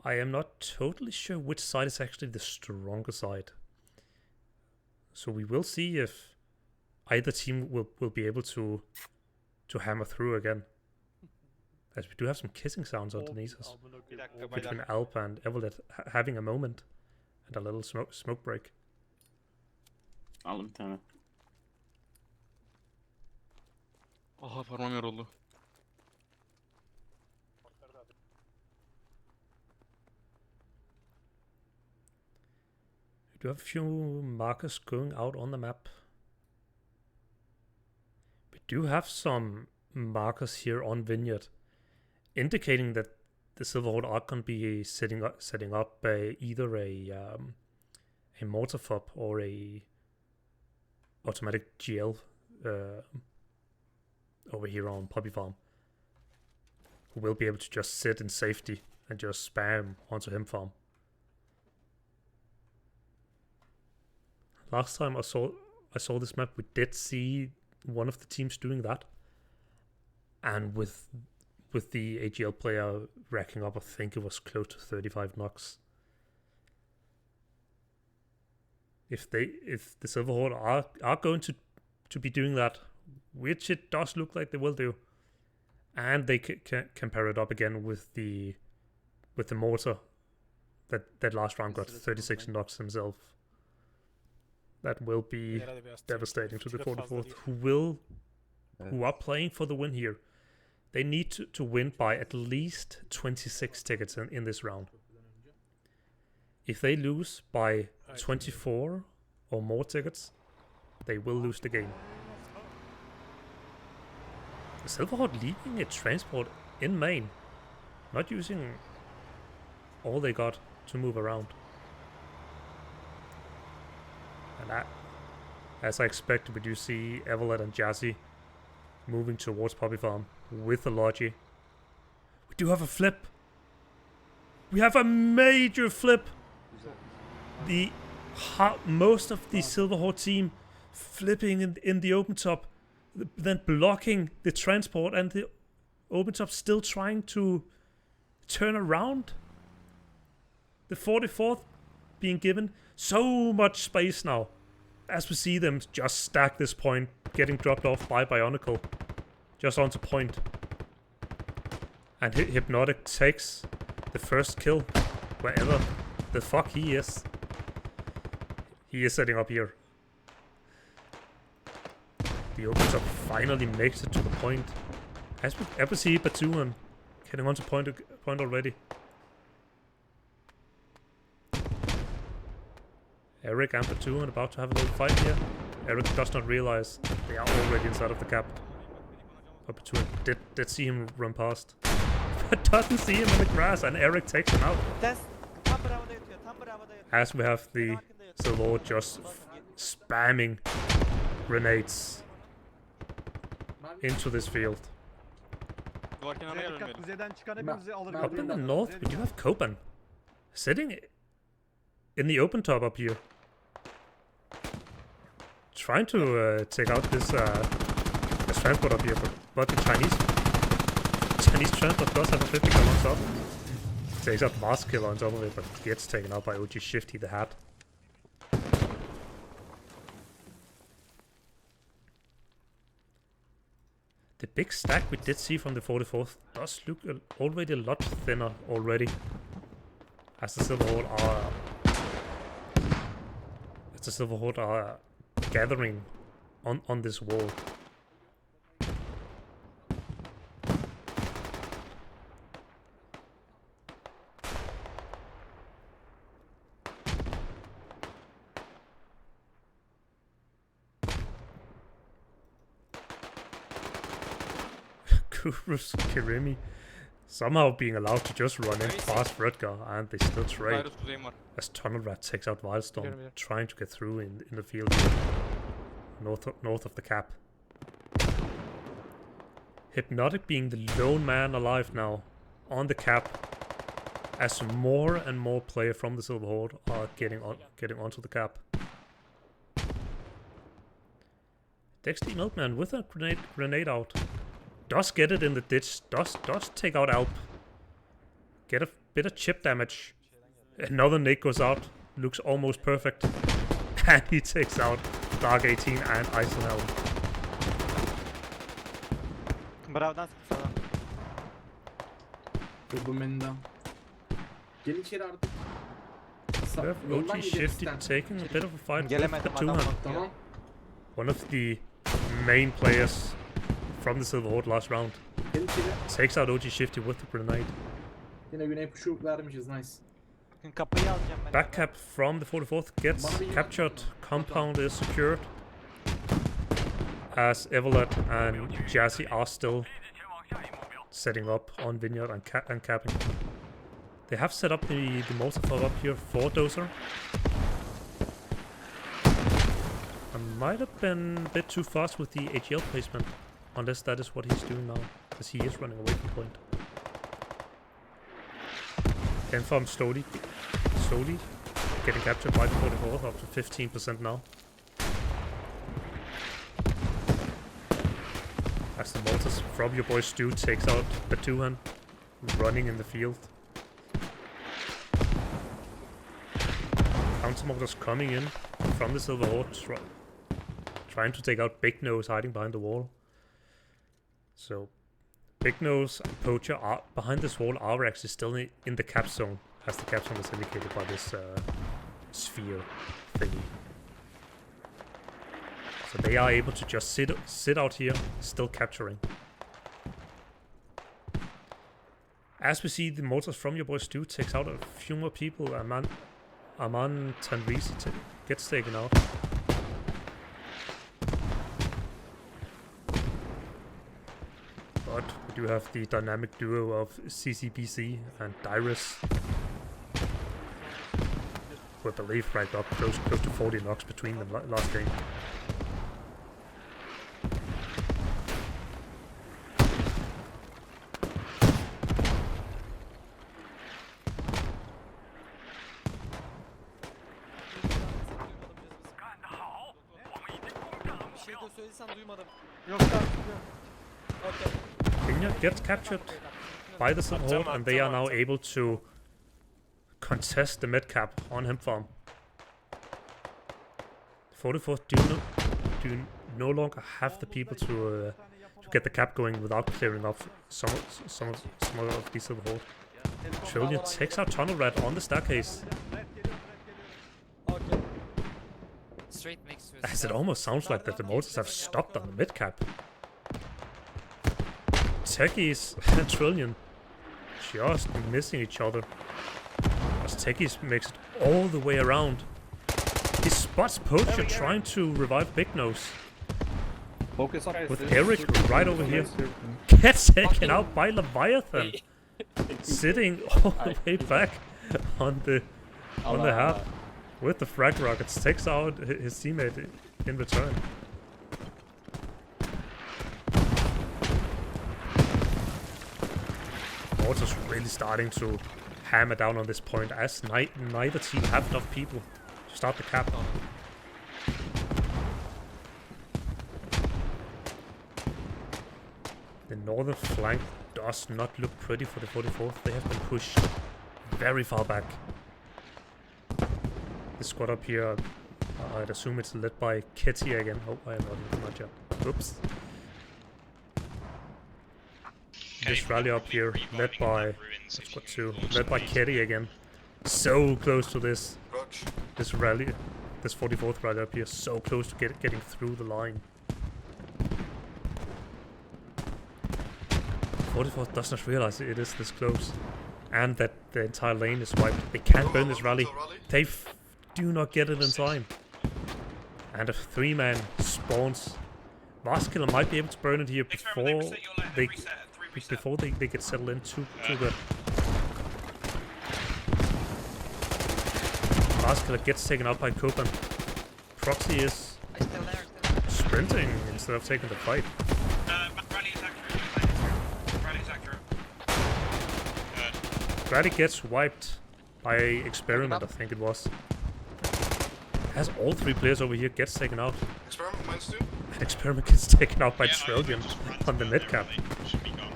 I am not totally sure which side is actually the stronger side. So we will see if either team will be able to hammer through again. As we do have some kissing sounds underneath us. Between Alp and Evolet having a moment. And a little smoke break. Aldım bir tane. Aha parmağım yoruldu. We do have a few markers going out on the map. We do have some markers here on Vineyard, indicating that the Silver Horde are going to be setting up either a mortar fob or a automatic GL over here on Poppy Farm, who will be able to just sit in safety and just spam onto him farm. Last time I saw this map, we did see one of the teams doing that, and with the AGL player racking up, I think it was close to 35 knocks. If the Silver Horde are going to be doing that, which it does look like they will do, and they can pair it up again with the mortar that last round got 36 knocks himself. That will be devastating to the 44th, who are playing for the win here. They need to win by at least 26 tickets in this round. If they lose by 24 or more tickets, they will lose the game. The Silver Horde leaving a transport in main, not using all they got to move around. And as I expected, we do see Evolet and Jazzy moving towards Poppy Farm with the Logi. We do have a flip. We have a major flip. Most of the Silver Horde team flipping in the open top, then blocking the transport, and the open top still trying to turn around. The 44th being given so much space now, as we see them just stack this point, getting dropped off by Bionicle, just onto point. And Hypnotic takes the first kill, wherever the fuck he is. He is setting up here. The open top finally makes it to the point. As we ever see Batuan getting onto point already. Eric and Batuan about to have a little fight here. Eric does not realize they are already inside of the cap. But Batuan did see him run past. But doesn't see him in the grass, and Eric takes him out. As we have the Silver Horde just spamming grenades into this field. Up in the north, we do have Koban sitting in the open top up here, trying to take out this transport up here, but the Chinese transport does have a 50 kill on top. Takes out Mars kill on top of it, but gets taken out by OG Shifty the Hat. The big stack we did see from the 44th does look already a lot thinner already, as the Silver Horde are gathering on this wall. Kurus Kirimi somehow being allowed to just run in past Rutger, and they still trade. As Tunnel Rat takes out Wildstorm, trying to get through in the field here, north of the cap. Hypnotic being the lone man alive now on the cap, as more and more players from the Silver Horde are getting onto the cap. Dexty Milkman with a grenade out. Does get it in the ditch. Does take out Alp. Get a bit of chip damage. Another nade goes out. Looks almost perfect. And he takes out Dark 18 and Eisenhelm. Bravo, We have OG Shifty taking a bit of a fight with the two-hand. One of the main players from the Silver Horde last round. Takes out OG Shifty with the grenade. Back cap from the 44th gets captured. Compound is secured. As Evelett and Jazzy are still setting up on Vineyard and capping. They have set up the Molotov up here for Dozer. I might have been a bit too fast with the HL placement, unless that is what he's doing now, as he is running away from point. Enfarm slowly getting captured by the 44th, up to 15% now. As the Mortars from your boy Stu takes out the two-hand, running in the field. Counter Mortars coming in from the Silver Horde, trying to take out Big Nose hiding behind the wall. So Big Nose and Poacher are behind this wall are actually still in the cap zone, as the cap zone is indicated by this sphere thingy. So they are able to just sit out here, still capturing. As we see, the Mortars from your boy Stu takes out a few more people. Aman Tanrisi gets taken out. But we do have the dynamic duo of CCBC and Dyrus, who I believe racked up close to 40 knocks between them last game. Vineyard gets captured by the Silver Horde, and they are now able to contest the mid cap on him farm. 44 do no longer have the people to get the cap going without clearing off some of the Silver Horde. Trillion takes out Tunnel Rat on the staircase. As it almost sounds like that the Mortars have stopped on the mid cap. Techies and Trillion just missing each other. As Techies makes it all the way around. He spots Poacher trying to revive Big Nose. With Eric right over here. Gets taken out by Leviathan. Sitting all the way back on the half. With the frag rockets, takes out his teammate in return. Mortars really starting to hammer down on this point, as neither team have enough people to start the cap. The northern flank does not look pretty for the 44th. They have been pushed very far back. The squad up here, I'd assume it's led by Ketty again. Oh, I am not yet. Oops. This rally up here, led by squad 2, led by Ketty again. So close to this rally, this 44th rally up here, so close to getting through the line. 44th does not realize it is this close, and that the entire lane is wiped. They can't burn this rally. They do not get it in time. And a 3-man spawns. Vaskiller might be able to burn it here before they before they get settled in too good. Last killer gets taken out by Copan. Proxy is sprinting instead of taking the fight. Rally is accurate. Rally is accurate. Rally gets wiped by Experiment, I think it was. Has all 3 players over here gets taken out. Experiment minus 2. And Experiment gets taken out by Trillion on the mid cap. Should be gone.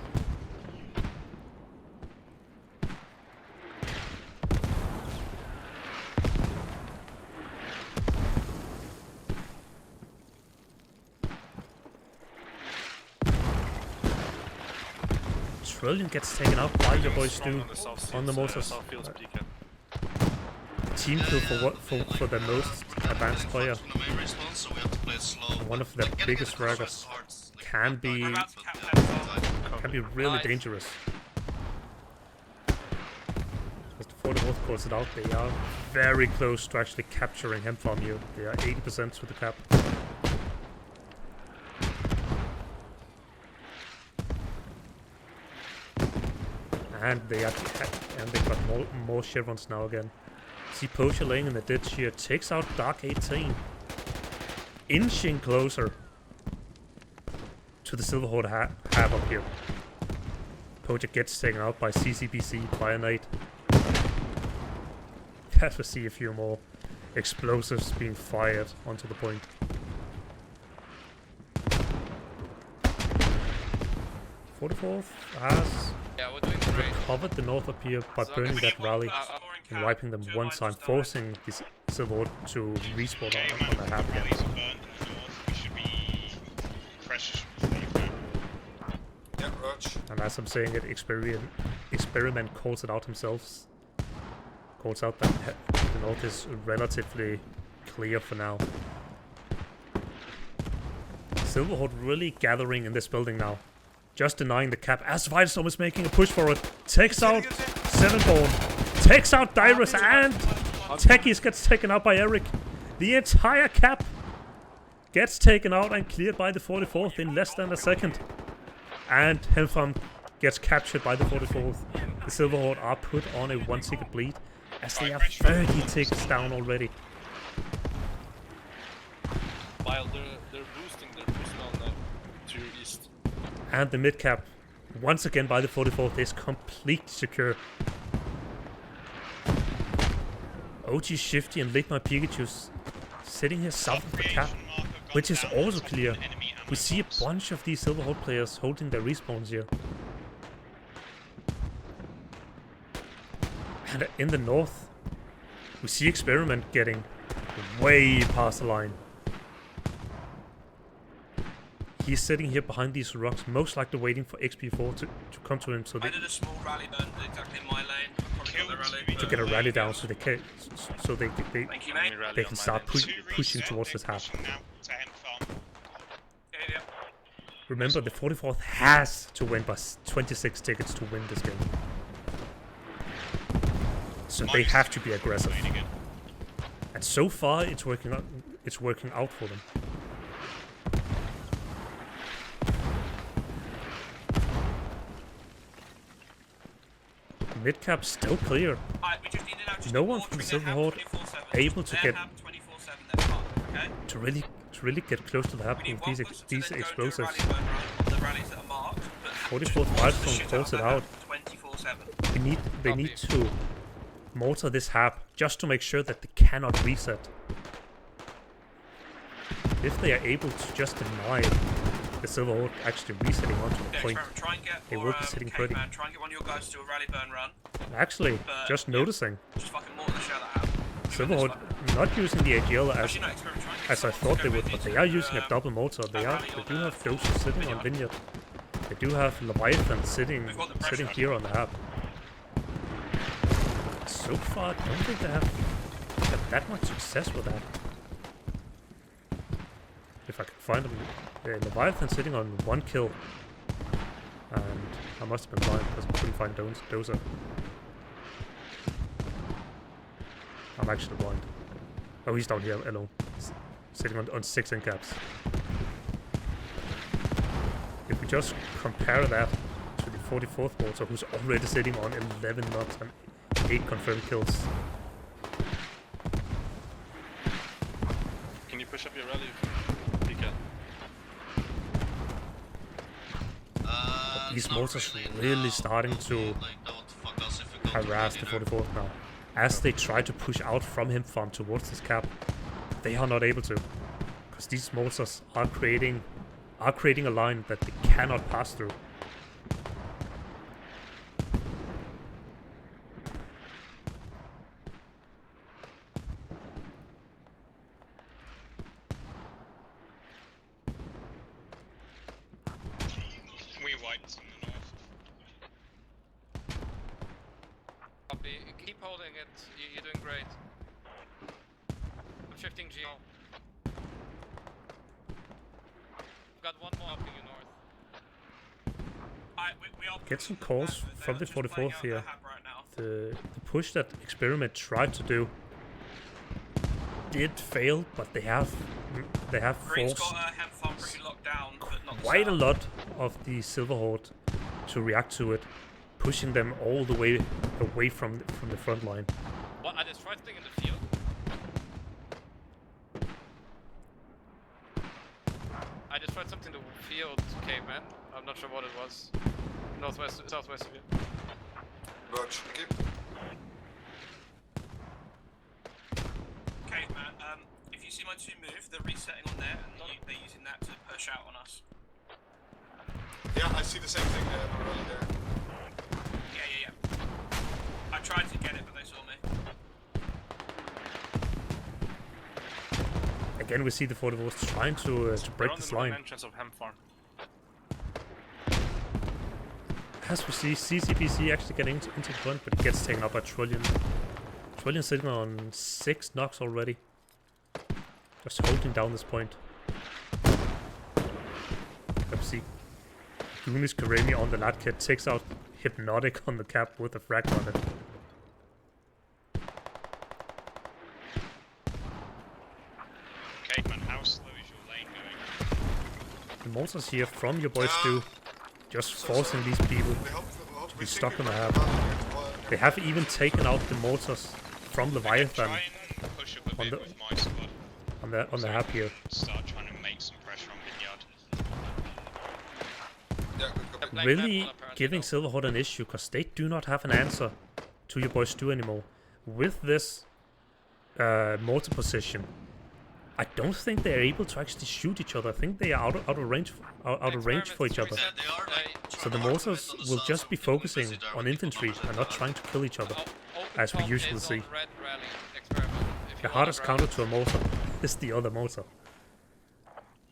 Trillion gets taken out by your boys do on the motors. Team kill for the most advanced player. And one of the biggest fraggers can be really dangerous. As the 44th calls it out, they are very close to actually capturing him from you. They are 80% to the cap. And they got more chevrons now again. See Poacher laying in the ditch here, takes out Dark 18. Inching closer to the Silver Horde have up here. Poacher gets taken out by CCBC, by a Knight. As we see a few more explosives being fired onto the point. '44th has recovered the north up here by burning that rally and wiping them one time, forcing this Silver Horde to respawn on the half again. And as I'm saying it, Experiment calls it out himself. Calls out that the north is relatively clear for now. Silver Horde really gathering in this building now. Just denying the cap as Wildstorm is making a push for it. Takes out Sevenborn. Takes out Dyrus, and Techies gets taken out by Eric. The entire cap gets taken out and cleared by the 44th in less than a second. And Hemfarm gets captured by the 44th. The Silver Horde are put on a 1-ticket bleed as they are 30 ticks down already. While they're boosting on the to your east. And the mid cap, once again by the 44th, is completely secure. OG Shifty and Ligma Pikachu's sitting here south of the cap, which is also clear. We see a bunch of these Silver Horde players holding their respawns here. And in the north, we see Experiment getting way past the line. He's sitting here behind these rocks, most likely waiting for XP4 to come to him, so they I did a small rally burn exactly in my lane. Probably got the rally, to get a rally down, so they can start pushing towards this half. Remember, the 44th has to win by 26 tickets to win this game, so they have to be aggressive. And so far, it's working out for them. Mid-cap still clear. No one from the Silver Horde able to get to really get close to the hub with these explosives. 44th Wildstorm calls it out. They need to mortar this hub just to make sure that they cannot reset. If they are able to just deny the Silver Horde actually resetting onto the point, they will be sitting pretty. Try and get one of your guys to do a rally burn run. Actually, just noticing. Just fucking mortar the shell out. Silver Horde not using the AGL as I thought they would, but they are using a double mortar. They do have Doja sitting on Vineyard. They do have Leviathan sitting here on the hub. So far, I don't think they have had that much success with that. If I can find them, Leviathan sitting on 1 kill, and I must have been blind because I couldn't find Doza. I'm actually blind. Oh, he's down here alone, sitting on 6 incaps. If we just compare that to 44th mortar, who's already sitting on 11 knocks and 8 confirmed kills. Can you push up your rally, Pika? These mortars really starting to harass the 44th now. As they try to push out from him farm towards this cap, they are not able to. Because these mortars are creating a line that they cannot pass through. We wiped in the north. Copy. Keep holding it. You're doing great. I'm shifting G. Got one more up in your north. Get some calls from the 44th here. The push that Experiment tried to do did fail, but they have forced quite a lot of the Silver Horde to react to it, pushing them all the way away from the front line. What? I destroyed something in the field? I destroyed something in the field, caveman. I'm not sure what it was. Southwest of you. Roger, okay. Caveman, if you see my 2 move, they're resetting on there and they're using that to push out on us. Yeah, I see the same thing around there. Yeah. I tried to get it, but they saw me. Again, we see the 44th trying to break this line. Entrance of Ham Farm. As we see, CCPC actually getting into the front, but it gets taken up by Trillion. Trillion sitting on 6 knocks already. Just holding down this point. Let's see. Goonies Karemi on the Lat Kit takes out Hypnotic on the cap with a frag on it. Caveman, how slow is your lane going? The mortars here from your boys do. Just forcing these people to be stuck on the hab. They have even taken out the mortars from Leviathan on the hab here. Start trying to make some pressure on Vineyard. Really giving Silver Horde an issue, because they do not have an answer to your boys do anymore. With this mortar position, I don't think they're able to actually shoot each other. I think they are out of range for each other. So the mortars will just be focusing on infantry and not trying to kill each other, as we usually see. The hardest counter to a mortar is the other mortar.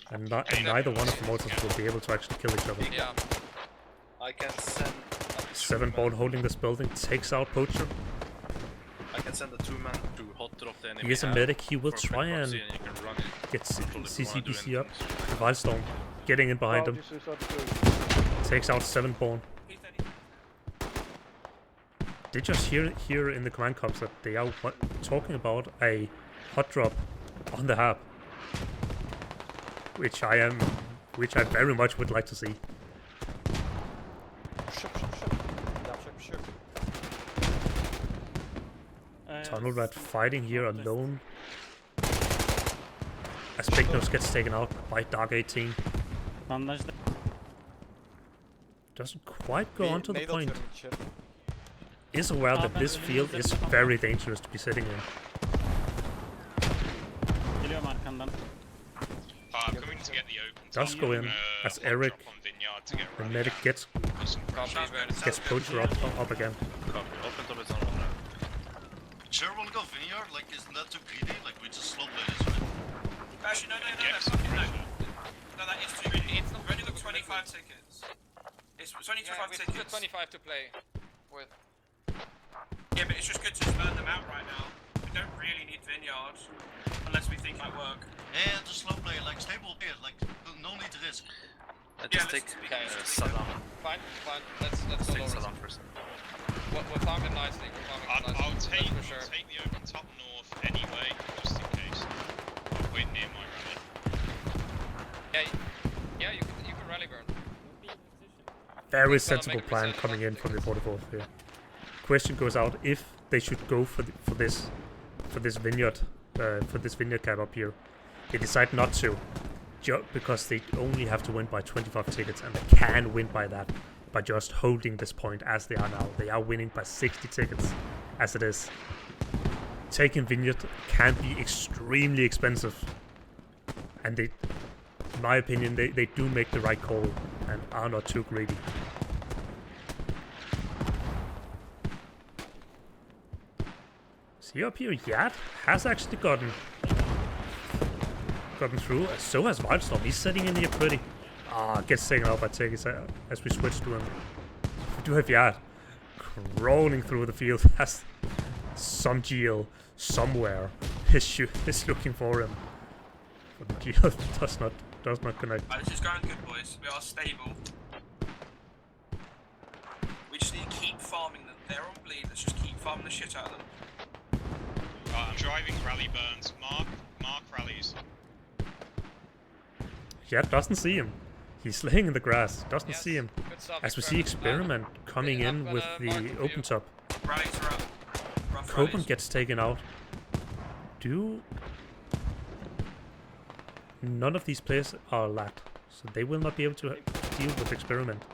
And neither one of the mortars will be able to actually kill each other. Yeah. I can send 7-Ball holding this building takes out Poacher. I can send a 2-man to hot drop the enemy. He is a medic, he will try and get CCBC up. Wildstorm getting in behind him. Takes out 7-Born. Did just hear in the command comms that they are talking about a hot drop on the hub. Which I very much would like to see. Tunnel Rat fighting here alone. As Big Nose gets taken out by Dark 18. Doesn't quite go on to the point. Is aware that this field is very dangerous to be sitting in. Does go in as Eric, the medic, gets Poacher up again. Sure, wanna go Vineyard? Like, isn't that too greedy? Like, we just slow play this, right? Actually, no, that is too greedy. It's not. We've only got 25 tickets. It's only 25 tickets. We've got 25 to play with. Yeah, but it's just good to burn them out right now. We don't really need Vineyard, unless we think it might work. Yeah, just slow play, like, stable play, like, no need to risk. Just take Saddam. Fine. Let's take Saddam first. We're farming nicely. I'll take the open top north anyway, just in case. Wait near my rally. Yeah, you can rally burn. very sensible plan coming in from the 44th here. Question goes out if they should go for this vineyard cap up here. They decide not to, because they only have to win by 25 tickets, and they can win by that by just holding this point as they are now. They are winning by 60 tickets as it is. Taking vineyard can be extremely expensive, and they, in my opinion, they do make the right call and are not too greedy. See up here, Yad has actually gotten through. So has Wildstorm. He's sitting in here pretty. Gets taken out by Tegis as we switch to him. We do have Yad crawling through the field as some GL somewhere is looking for him. But the GL does not connect. This is going good, boys. We are stable. We just need to keep farming them. They're on bleed. Let's just keep farming the shit out of them. I'm driving rally burns. Mark rallies. Yeah, doesn't see him. He's laying in the grass. Doesn't see him. As we see Experiment coming in with the open top. Rallies are up. Coben gets taken out. None of these players are lat, so they will not be able to deal with Experiment.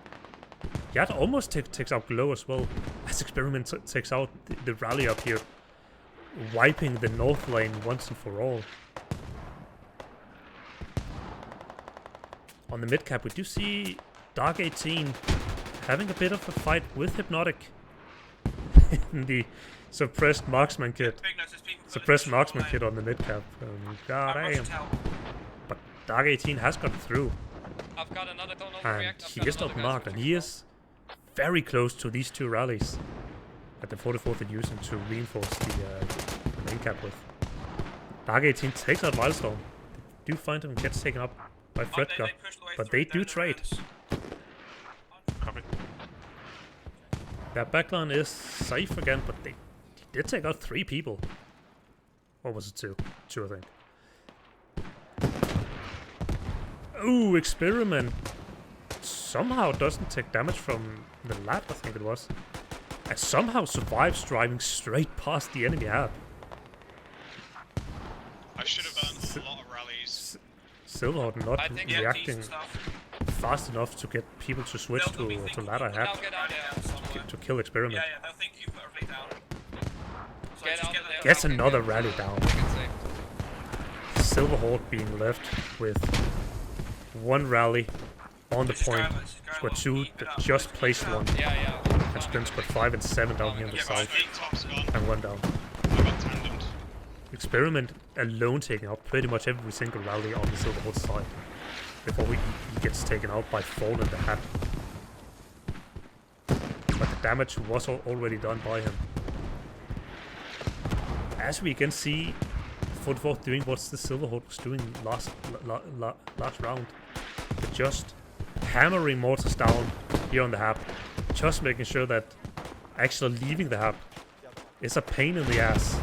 Yad almost takes out Glow as well, as Experiment takes out the rally up here, wiping the north lane once and for all. On the mid cap, we do see Dark 18 having a bit of a fight with Hypnotic in the suppressed marksman kit. Suppressed marksman kit on the mid cap. God damn. But Dark 18 has gone through. And he is not marked, and he is very close to these two rallies that the 44th are using to reinforce the main cap with. Dark 18 takes out Wildstorm. They do find him, gets taken up by Fredka, but they do trade. Copy. Their backline is safe again, but they did take out 3 people. Or was it 2? 2, I think. Ooh, Experiment somehow doesn't take damage from the lab, I think it was. And somehow survives driving straight past the enemy app. I should have earned a lot of rallies. Silverhawk not reacting fast enough to get people to switch to ladder hat to kill Experiment. Yeah, they'll think you put everything down. So Gets another rally down. Silverhawk being left with 1 rally on the point. Squad 2 that just placed 1. And Sprint squad 5 and 7 down here on the side. And 1 down. Experiment alone taking out pretty much every single rally on the Silverhawk side before he gets taken out by Fall in the hat. But the damage was already done by him. As we can see, 44th doing what the Silverhawk was doing last round. But just hammering mortars down here on the hab. Just making sure that actually leaving the hab is a pain in the ass.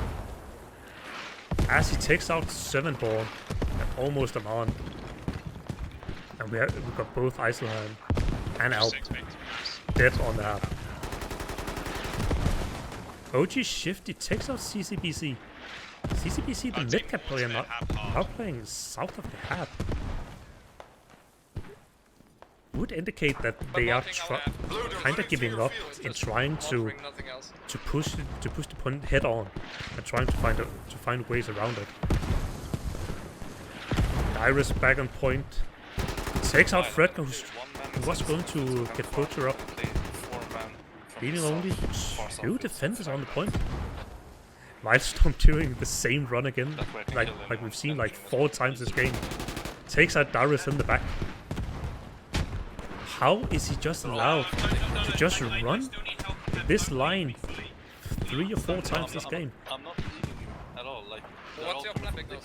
As he takes out 7 Born and almost a Mon. And we've got both Eiselheim and Alp dead on the hab. OG Shifty takes out CCBC. CCBC, the mid-cap player, now playing south of the hab. Would indicate that they are kind of giving up in trying to push the point head on and trying to find ways around it. Dyrus back on point, takes out Fredka, who was going to get Poacher up, leaving only 2 defenders on the point. Wildstorm doing the same run again, like we've seen like 4 times this game. Takes out Dyrus in the back. How is he just allowed to just run this line 3 or 4 times this game? I'm not leaving you at all. Like, what's your plan, Big Nose?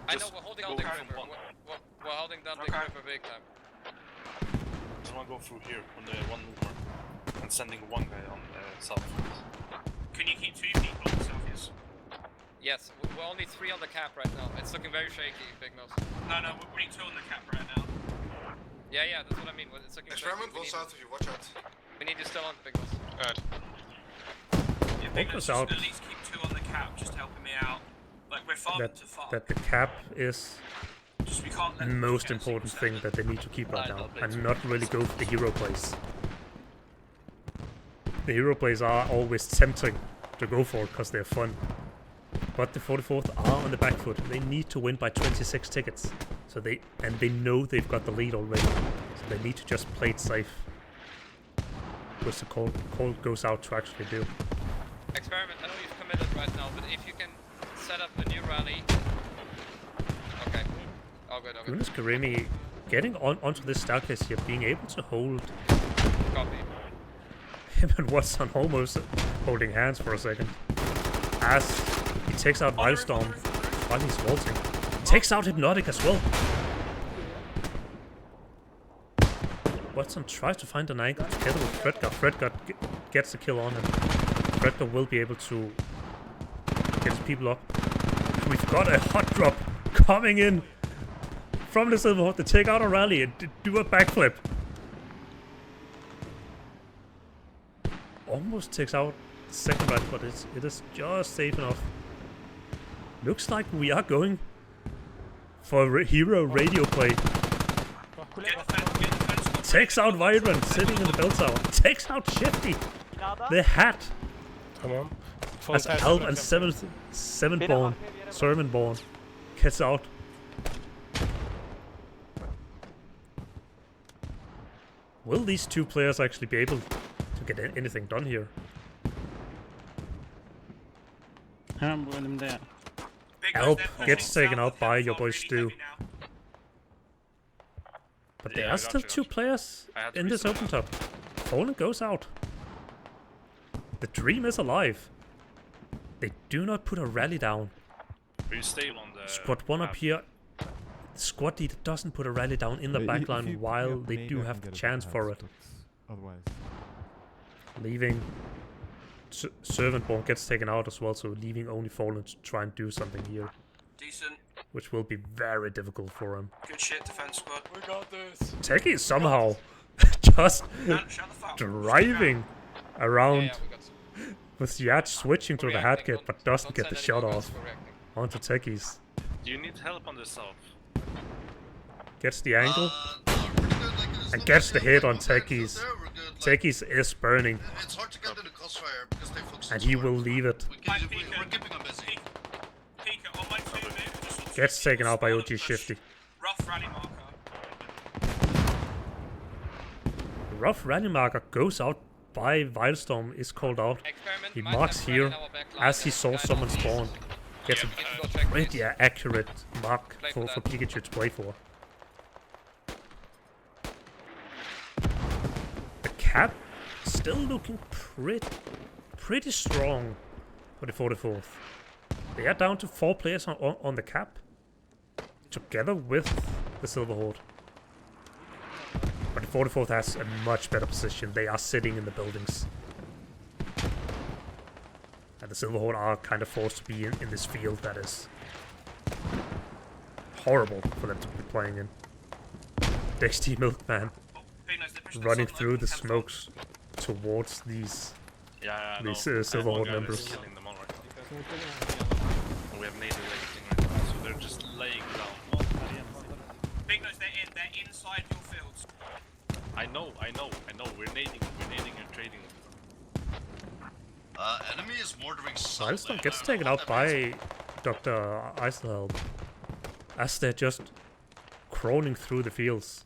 I know we're holding down the river. We're holding down the river big time. Just want to go through here on the 1 mover and sending 1 guy on the south. Can you keep 2 people on the south? Yes, we're only 3 on the cap right now. It's looking very shaky, Big Nose. No, we're putting 2 on the cap right now. Yeah, that's what I mean. It's looking Experiment one south of you, watch out. We need you still on the big boss. Alright. Yeah, Big Big was Boss, out. at least keep 2 on the cap, just helping me out. Like, we're farming to farm. That the cap is Just we can't the let them most get a important single thing that they need to keep right now, don't and not really go for the hero plays. The hero plays are always tempting to go for because they're fun. But the 44th are on the back foot. They need to win by 26 tickets. So they know they've got the lead already. So they need to just play it safe. Which the call goes out to actually do. Experiment, I know you've committed right now, but if you can set up a new rally. Okay. Oh, good. Yunus Karimi getting onto this staircase here, being able to hold Copy. him and Watson almost holding hands for a second. As he takes out Wildstorm while he's vaulting. Takes out Hypnotic as well. Watson tries to find an angle together with Fredgar. Fredgar gets the kill on him. Fredgar will be able to get his people up. We've got a hot drop coming in from the Silverhawk to take out a rally and do a backflip. Almost takes out the second rally, but it is just safe enough. Looks like we are going for a hero radio play. Takes out Vibrant, sitting in the bell tower. Takes out Shifty. The hat. Come on. As Alp and Servantborn gets out. Will these two players actually be able to get anything done here? Alp gets taken out by your boy Stu. But there are still 2 players in this open top. Fallen goes out. The dream is alive. They do not put a rally down. You stay on the Squad 1 up here. The squad leader doesn't put a rally down in the backline while they do have the chance for it. Otherwise. Leaving Servantborn gets taken out as well, so leaving only Fallen to try and do something here. Decent. Which will be very difficult for him. Good shit, defense squad. We got this. Techie is somehow just driving around with Yat switching to the hat kit, but doesn't get the shot off onto Techies. Do you need help on the south? Gets the angle and gets the hit on Techies. Techies is burning, It's hard to get in the crossfire because they focus and he will leave it. We're keeping them busy. Pika on my 2 mid. Gets taken out by OG Shifty. Rough rally marker. The rough rally marker goes out by Wildstorm, is called out. He marks here as he saw someone spawn. Gets a pretty accurate mark for Pikachu to play for. The cap still looking pretty strong for the 44th. They are down to 4 players on the cap, together with the Silverhawk. But the 44th has a much better position. They are sitting in the buildings. And the Silverhawk are kind of forced to be in this field that is horrible for them to be playing in. Dexty Milkman running through the smokes towards these Silverhawk members. We have native everything right now, so they're just laying down. Big Nose, they're inside your fields. I know. We're nading and trading. Enemy is murdering Wildstorm gets taken out by Dr. Eiselhelm as they're just crawling through the fields.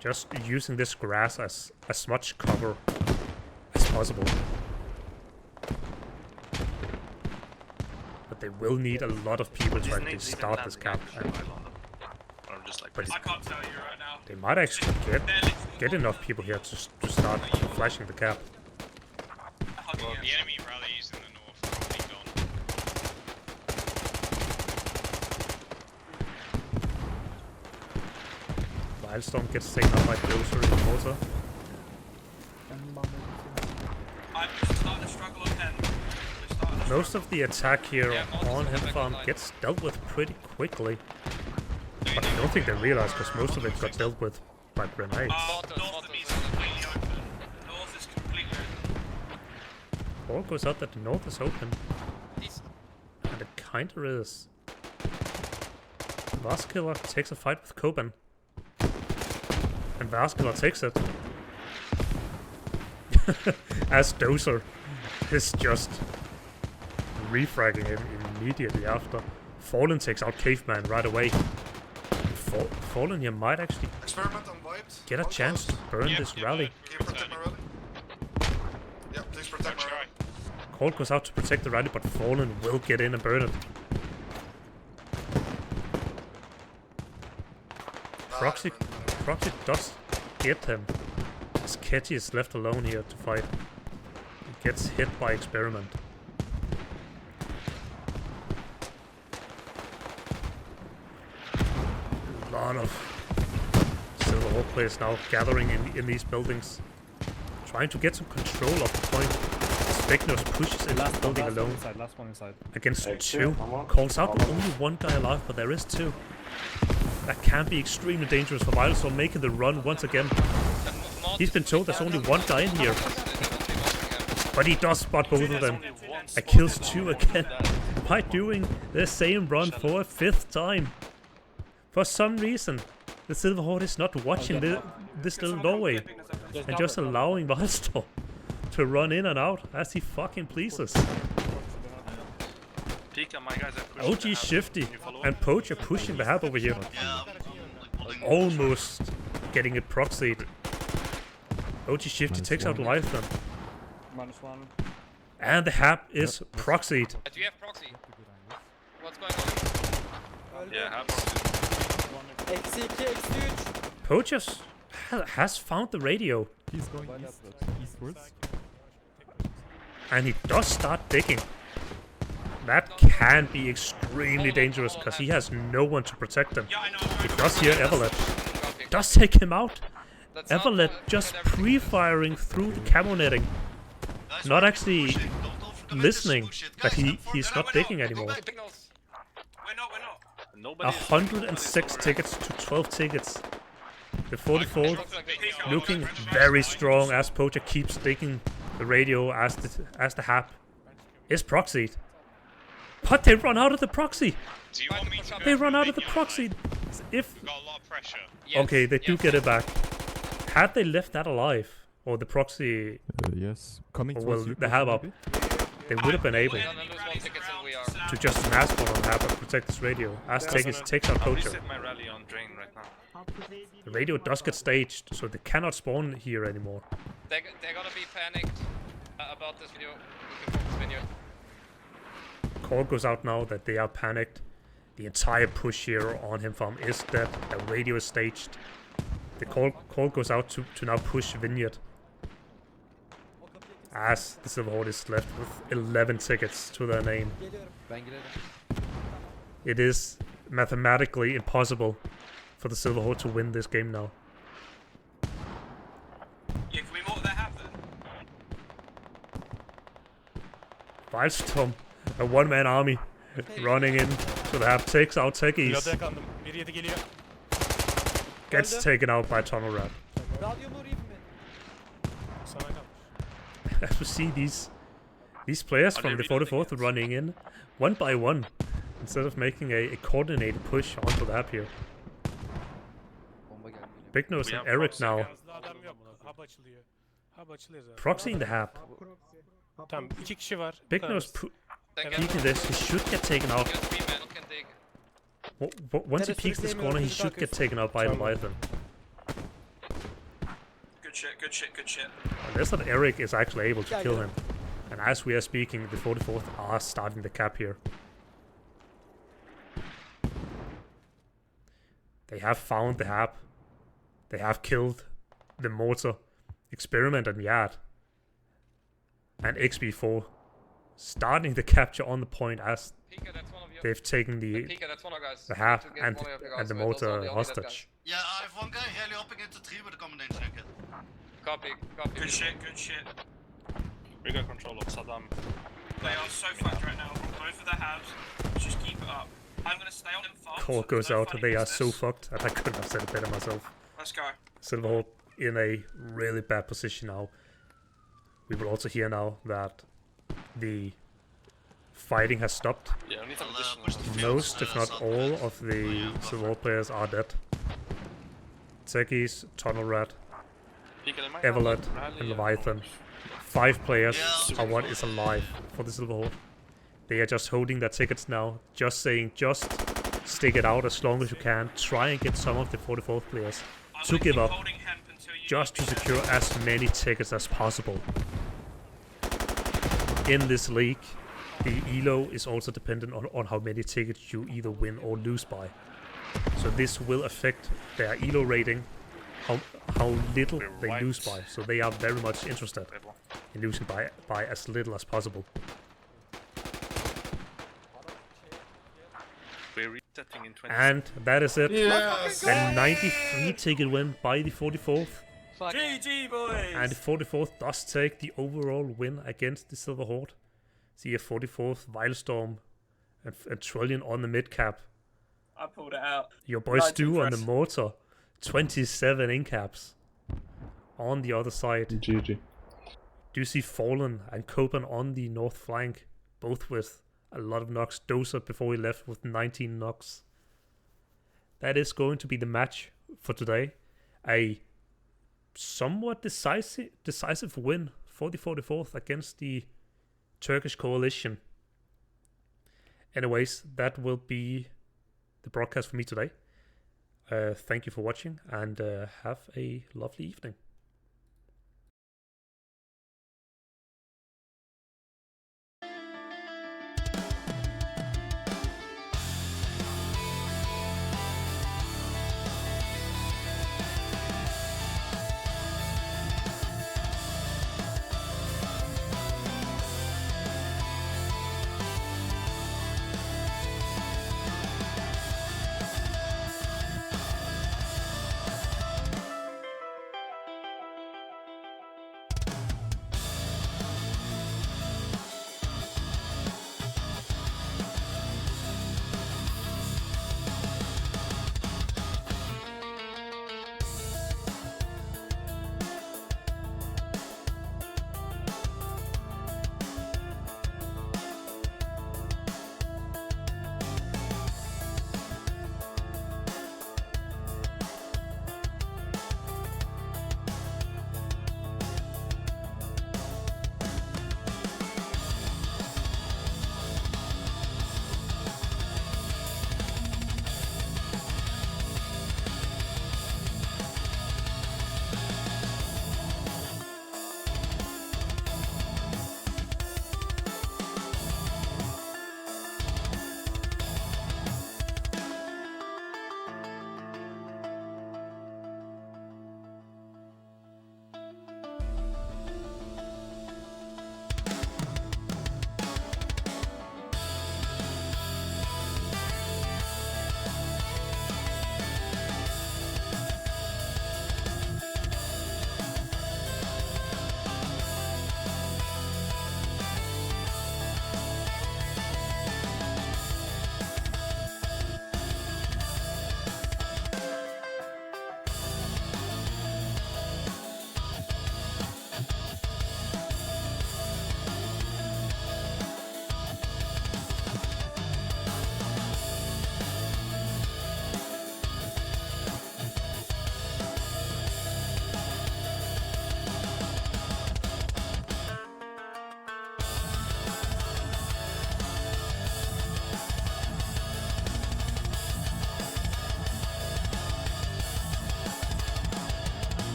Just using this grass as much cover as possible. But they will need a lot of people to actually start this cap. But I can't tell you right now. they might actually get enough people here to start flashing the cap. Well, the enemy rallies in the north are probably gone. Wildstorm gets taken out by Closer in the water. I'm starting to struggle on 10. Most of the attack here on Hemfarm gets dealt with pretty quickly. But I don't think they realize because most of it got dealt with by grenades. North of me is completely open. North is completely open. Ball goes out that the north is open. And it kinda is. Vaskiller takes a fight with Koban. And Vaskiller takes it. As Dozer is just refragging him immediately after. Fallen takes out Caveman right away. Fallen here might actually Experiment on white. get a chance to burn this rally. Can you protect my rally? Yeah, please protect my rally. Cold goes out to protect the rally, but Fallen will get in and burn it. Proxy does get him. Sketchy is left alone here to fight. He gets hit by Experiment. A lot of Silver Hawk players now gathering in these buildings, trying to get some control of the point. Specnos pushes into the building alone. Last one inside. Against two. Calls out with only one guy alive, but there is two. That can be extremely dangerous for Vilestorm making the run once again. He's been told there's only one guy in here. But he does spot both of them. And kills two again. By doing the same run for a fifth time. For some reason, the Silver Horde is not watching this little doorway. And just allowing Vilestorm to run in and out as he fucking pleases. OG Shifty and Poach are pushing the hab over here. Almost getting it proxied. OG Shifty takes out Lifeline. -1. And the hab is proxied. Do you have proxy? What's going on? Yeah, Poachers has found the radio. He's going eastwards. And he does start digging. That can be extremely dangerous because he has no one to protect him. He does hear Everlet. Does take him out. Everlet just pre-firing through the camo netting. Not actually listening that he's not digging anymore. 106 tickets to 12 tickets. The 44 looking very strong as Poacher keeps digging the radio as the hab is proxied. But they run out of the proxy. They run out of the proxy. If okay, they do get it back. Had they left that alive, or the proxy, yes, coming or well, the hab up, they would have been able to just mass one on the hab and protect this radio. As takes out Poacher. The radio does get staged, so they cannot spawn here anymore. They're gonna be panicked about this video. Call goes out now that they are panicked. The entire push here on him farm is dead. The radio is staged. The call goes out to now push Vineyard. As the Silver Horde is left with 11 tickets to their name. It is mathematically impossible for the Silver Horde to win this game now. Yeah, can we more that happen? Vilestorm, a one-man army, running in to the hab, takes out Techies. Gets taken out by Tunnel Rat. As we see these players from the 44th running in one by one instead of making a coordinated push onto the hab here. Big Nose and Eric now proxying the hab. Big Nose peeking this, he should get taken out. Once he peeks this corner, he should get taken out by Leviathan. Good shit, good shit, good shit. Unless that Eric is actually able to kill him. And as we are speaking, the 44th are starting the cap here. They have found the hab. They have killed the mortar, Experiment and Yard. And XB4 starting the capture on the point as they've taken the hab and the mortar hostage. Yeah, I have one guy heli hopping into tree with a combination kit. Copy. Good shit, good shit. We got control of Saddam. They are so fucked right now. Both of the halves. Just keep it up. I'm gonna stay on them fast. Call goes out, they are so fucked, and I couldn't have said it better myself. Let's go. Silverhawk in a really bad position now. We will also hear now that the fighting has stopped. Yeah, we need to have additional. Most, if not all, of the Silverhawk players are dead. Tekis, Tunnel Rat, Everlet, and Leviathan. 5 players are what is alive for the Silverhawk. They are just holding their tickets now, just saying, just stick it out as long as you can. Try and get some of the 44th players to give up, just to secure as many tickets as possible. In this league, the ELO is also dependent on how many tickets you either win or lose by. So this will affect their ELO rating, how little they lose by. So they are very much interested in losing by as little as possible. We're resetting in 20 And that is it. Yes. A 93 ticket win by the 44th. GG, boys! And the 44th does take the overall win against the Silver Horde. See a 44th Vilestorm and Trillion on the mid cap. I pulled it out. Your boy Stu on the mortar. 27 in caps. On the other side. GG. Do you see Fallen and Copan on the north flank? Both with a lot of knocks. Dozer before he left with 19 knocks. That is going to be the match for today. A somewhat decisive win for the 44th against the Turkish coalition. Anyways, that will be the broadcast for me today. Thank you for watching and have a lovely evening.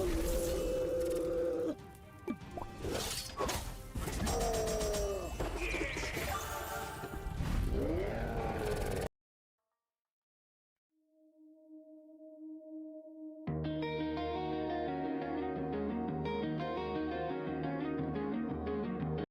Well,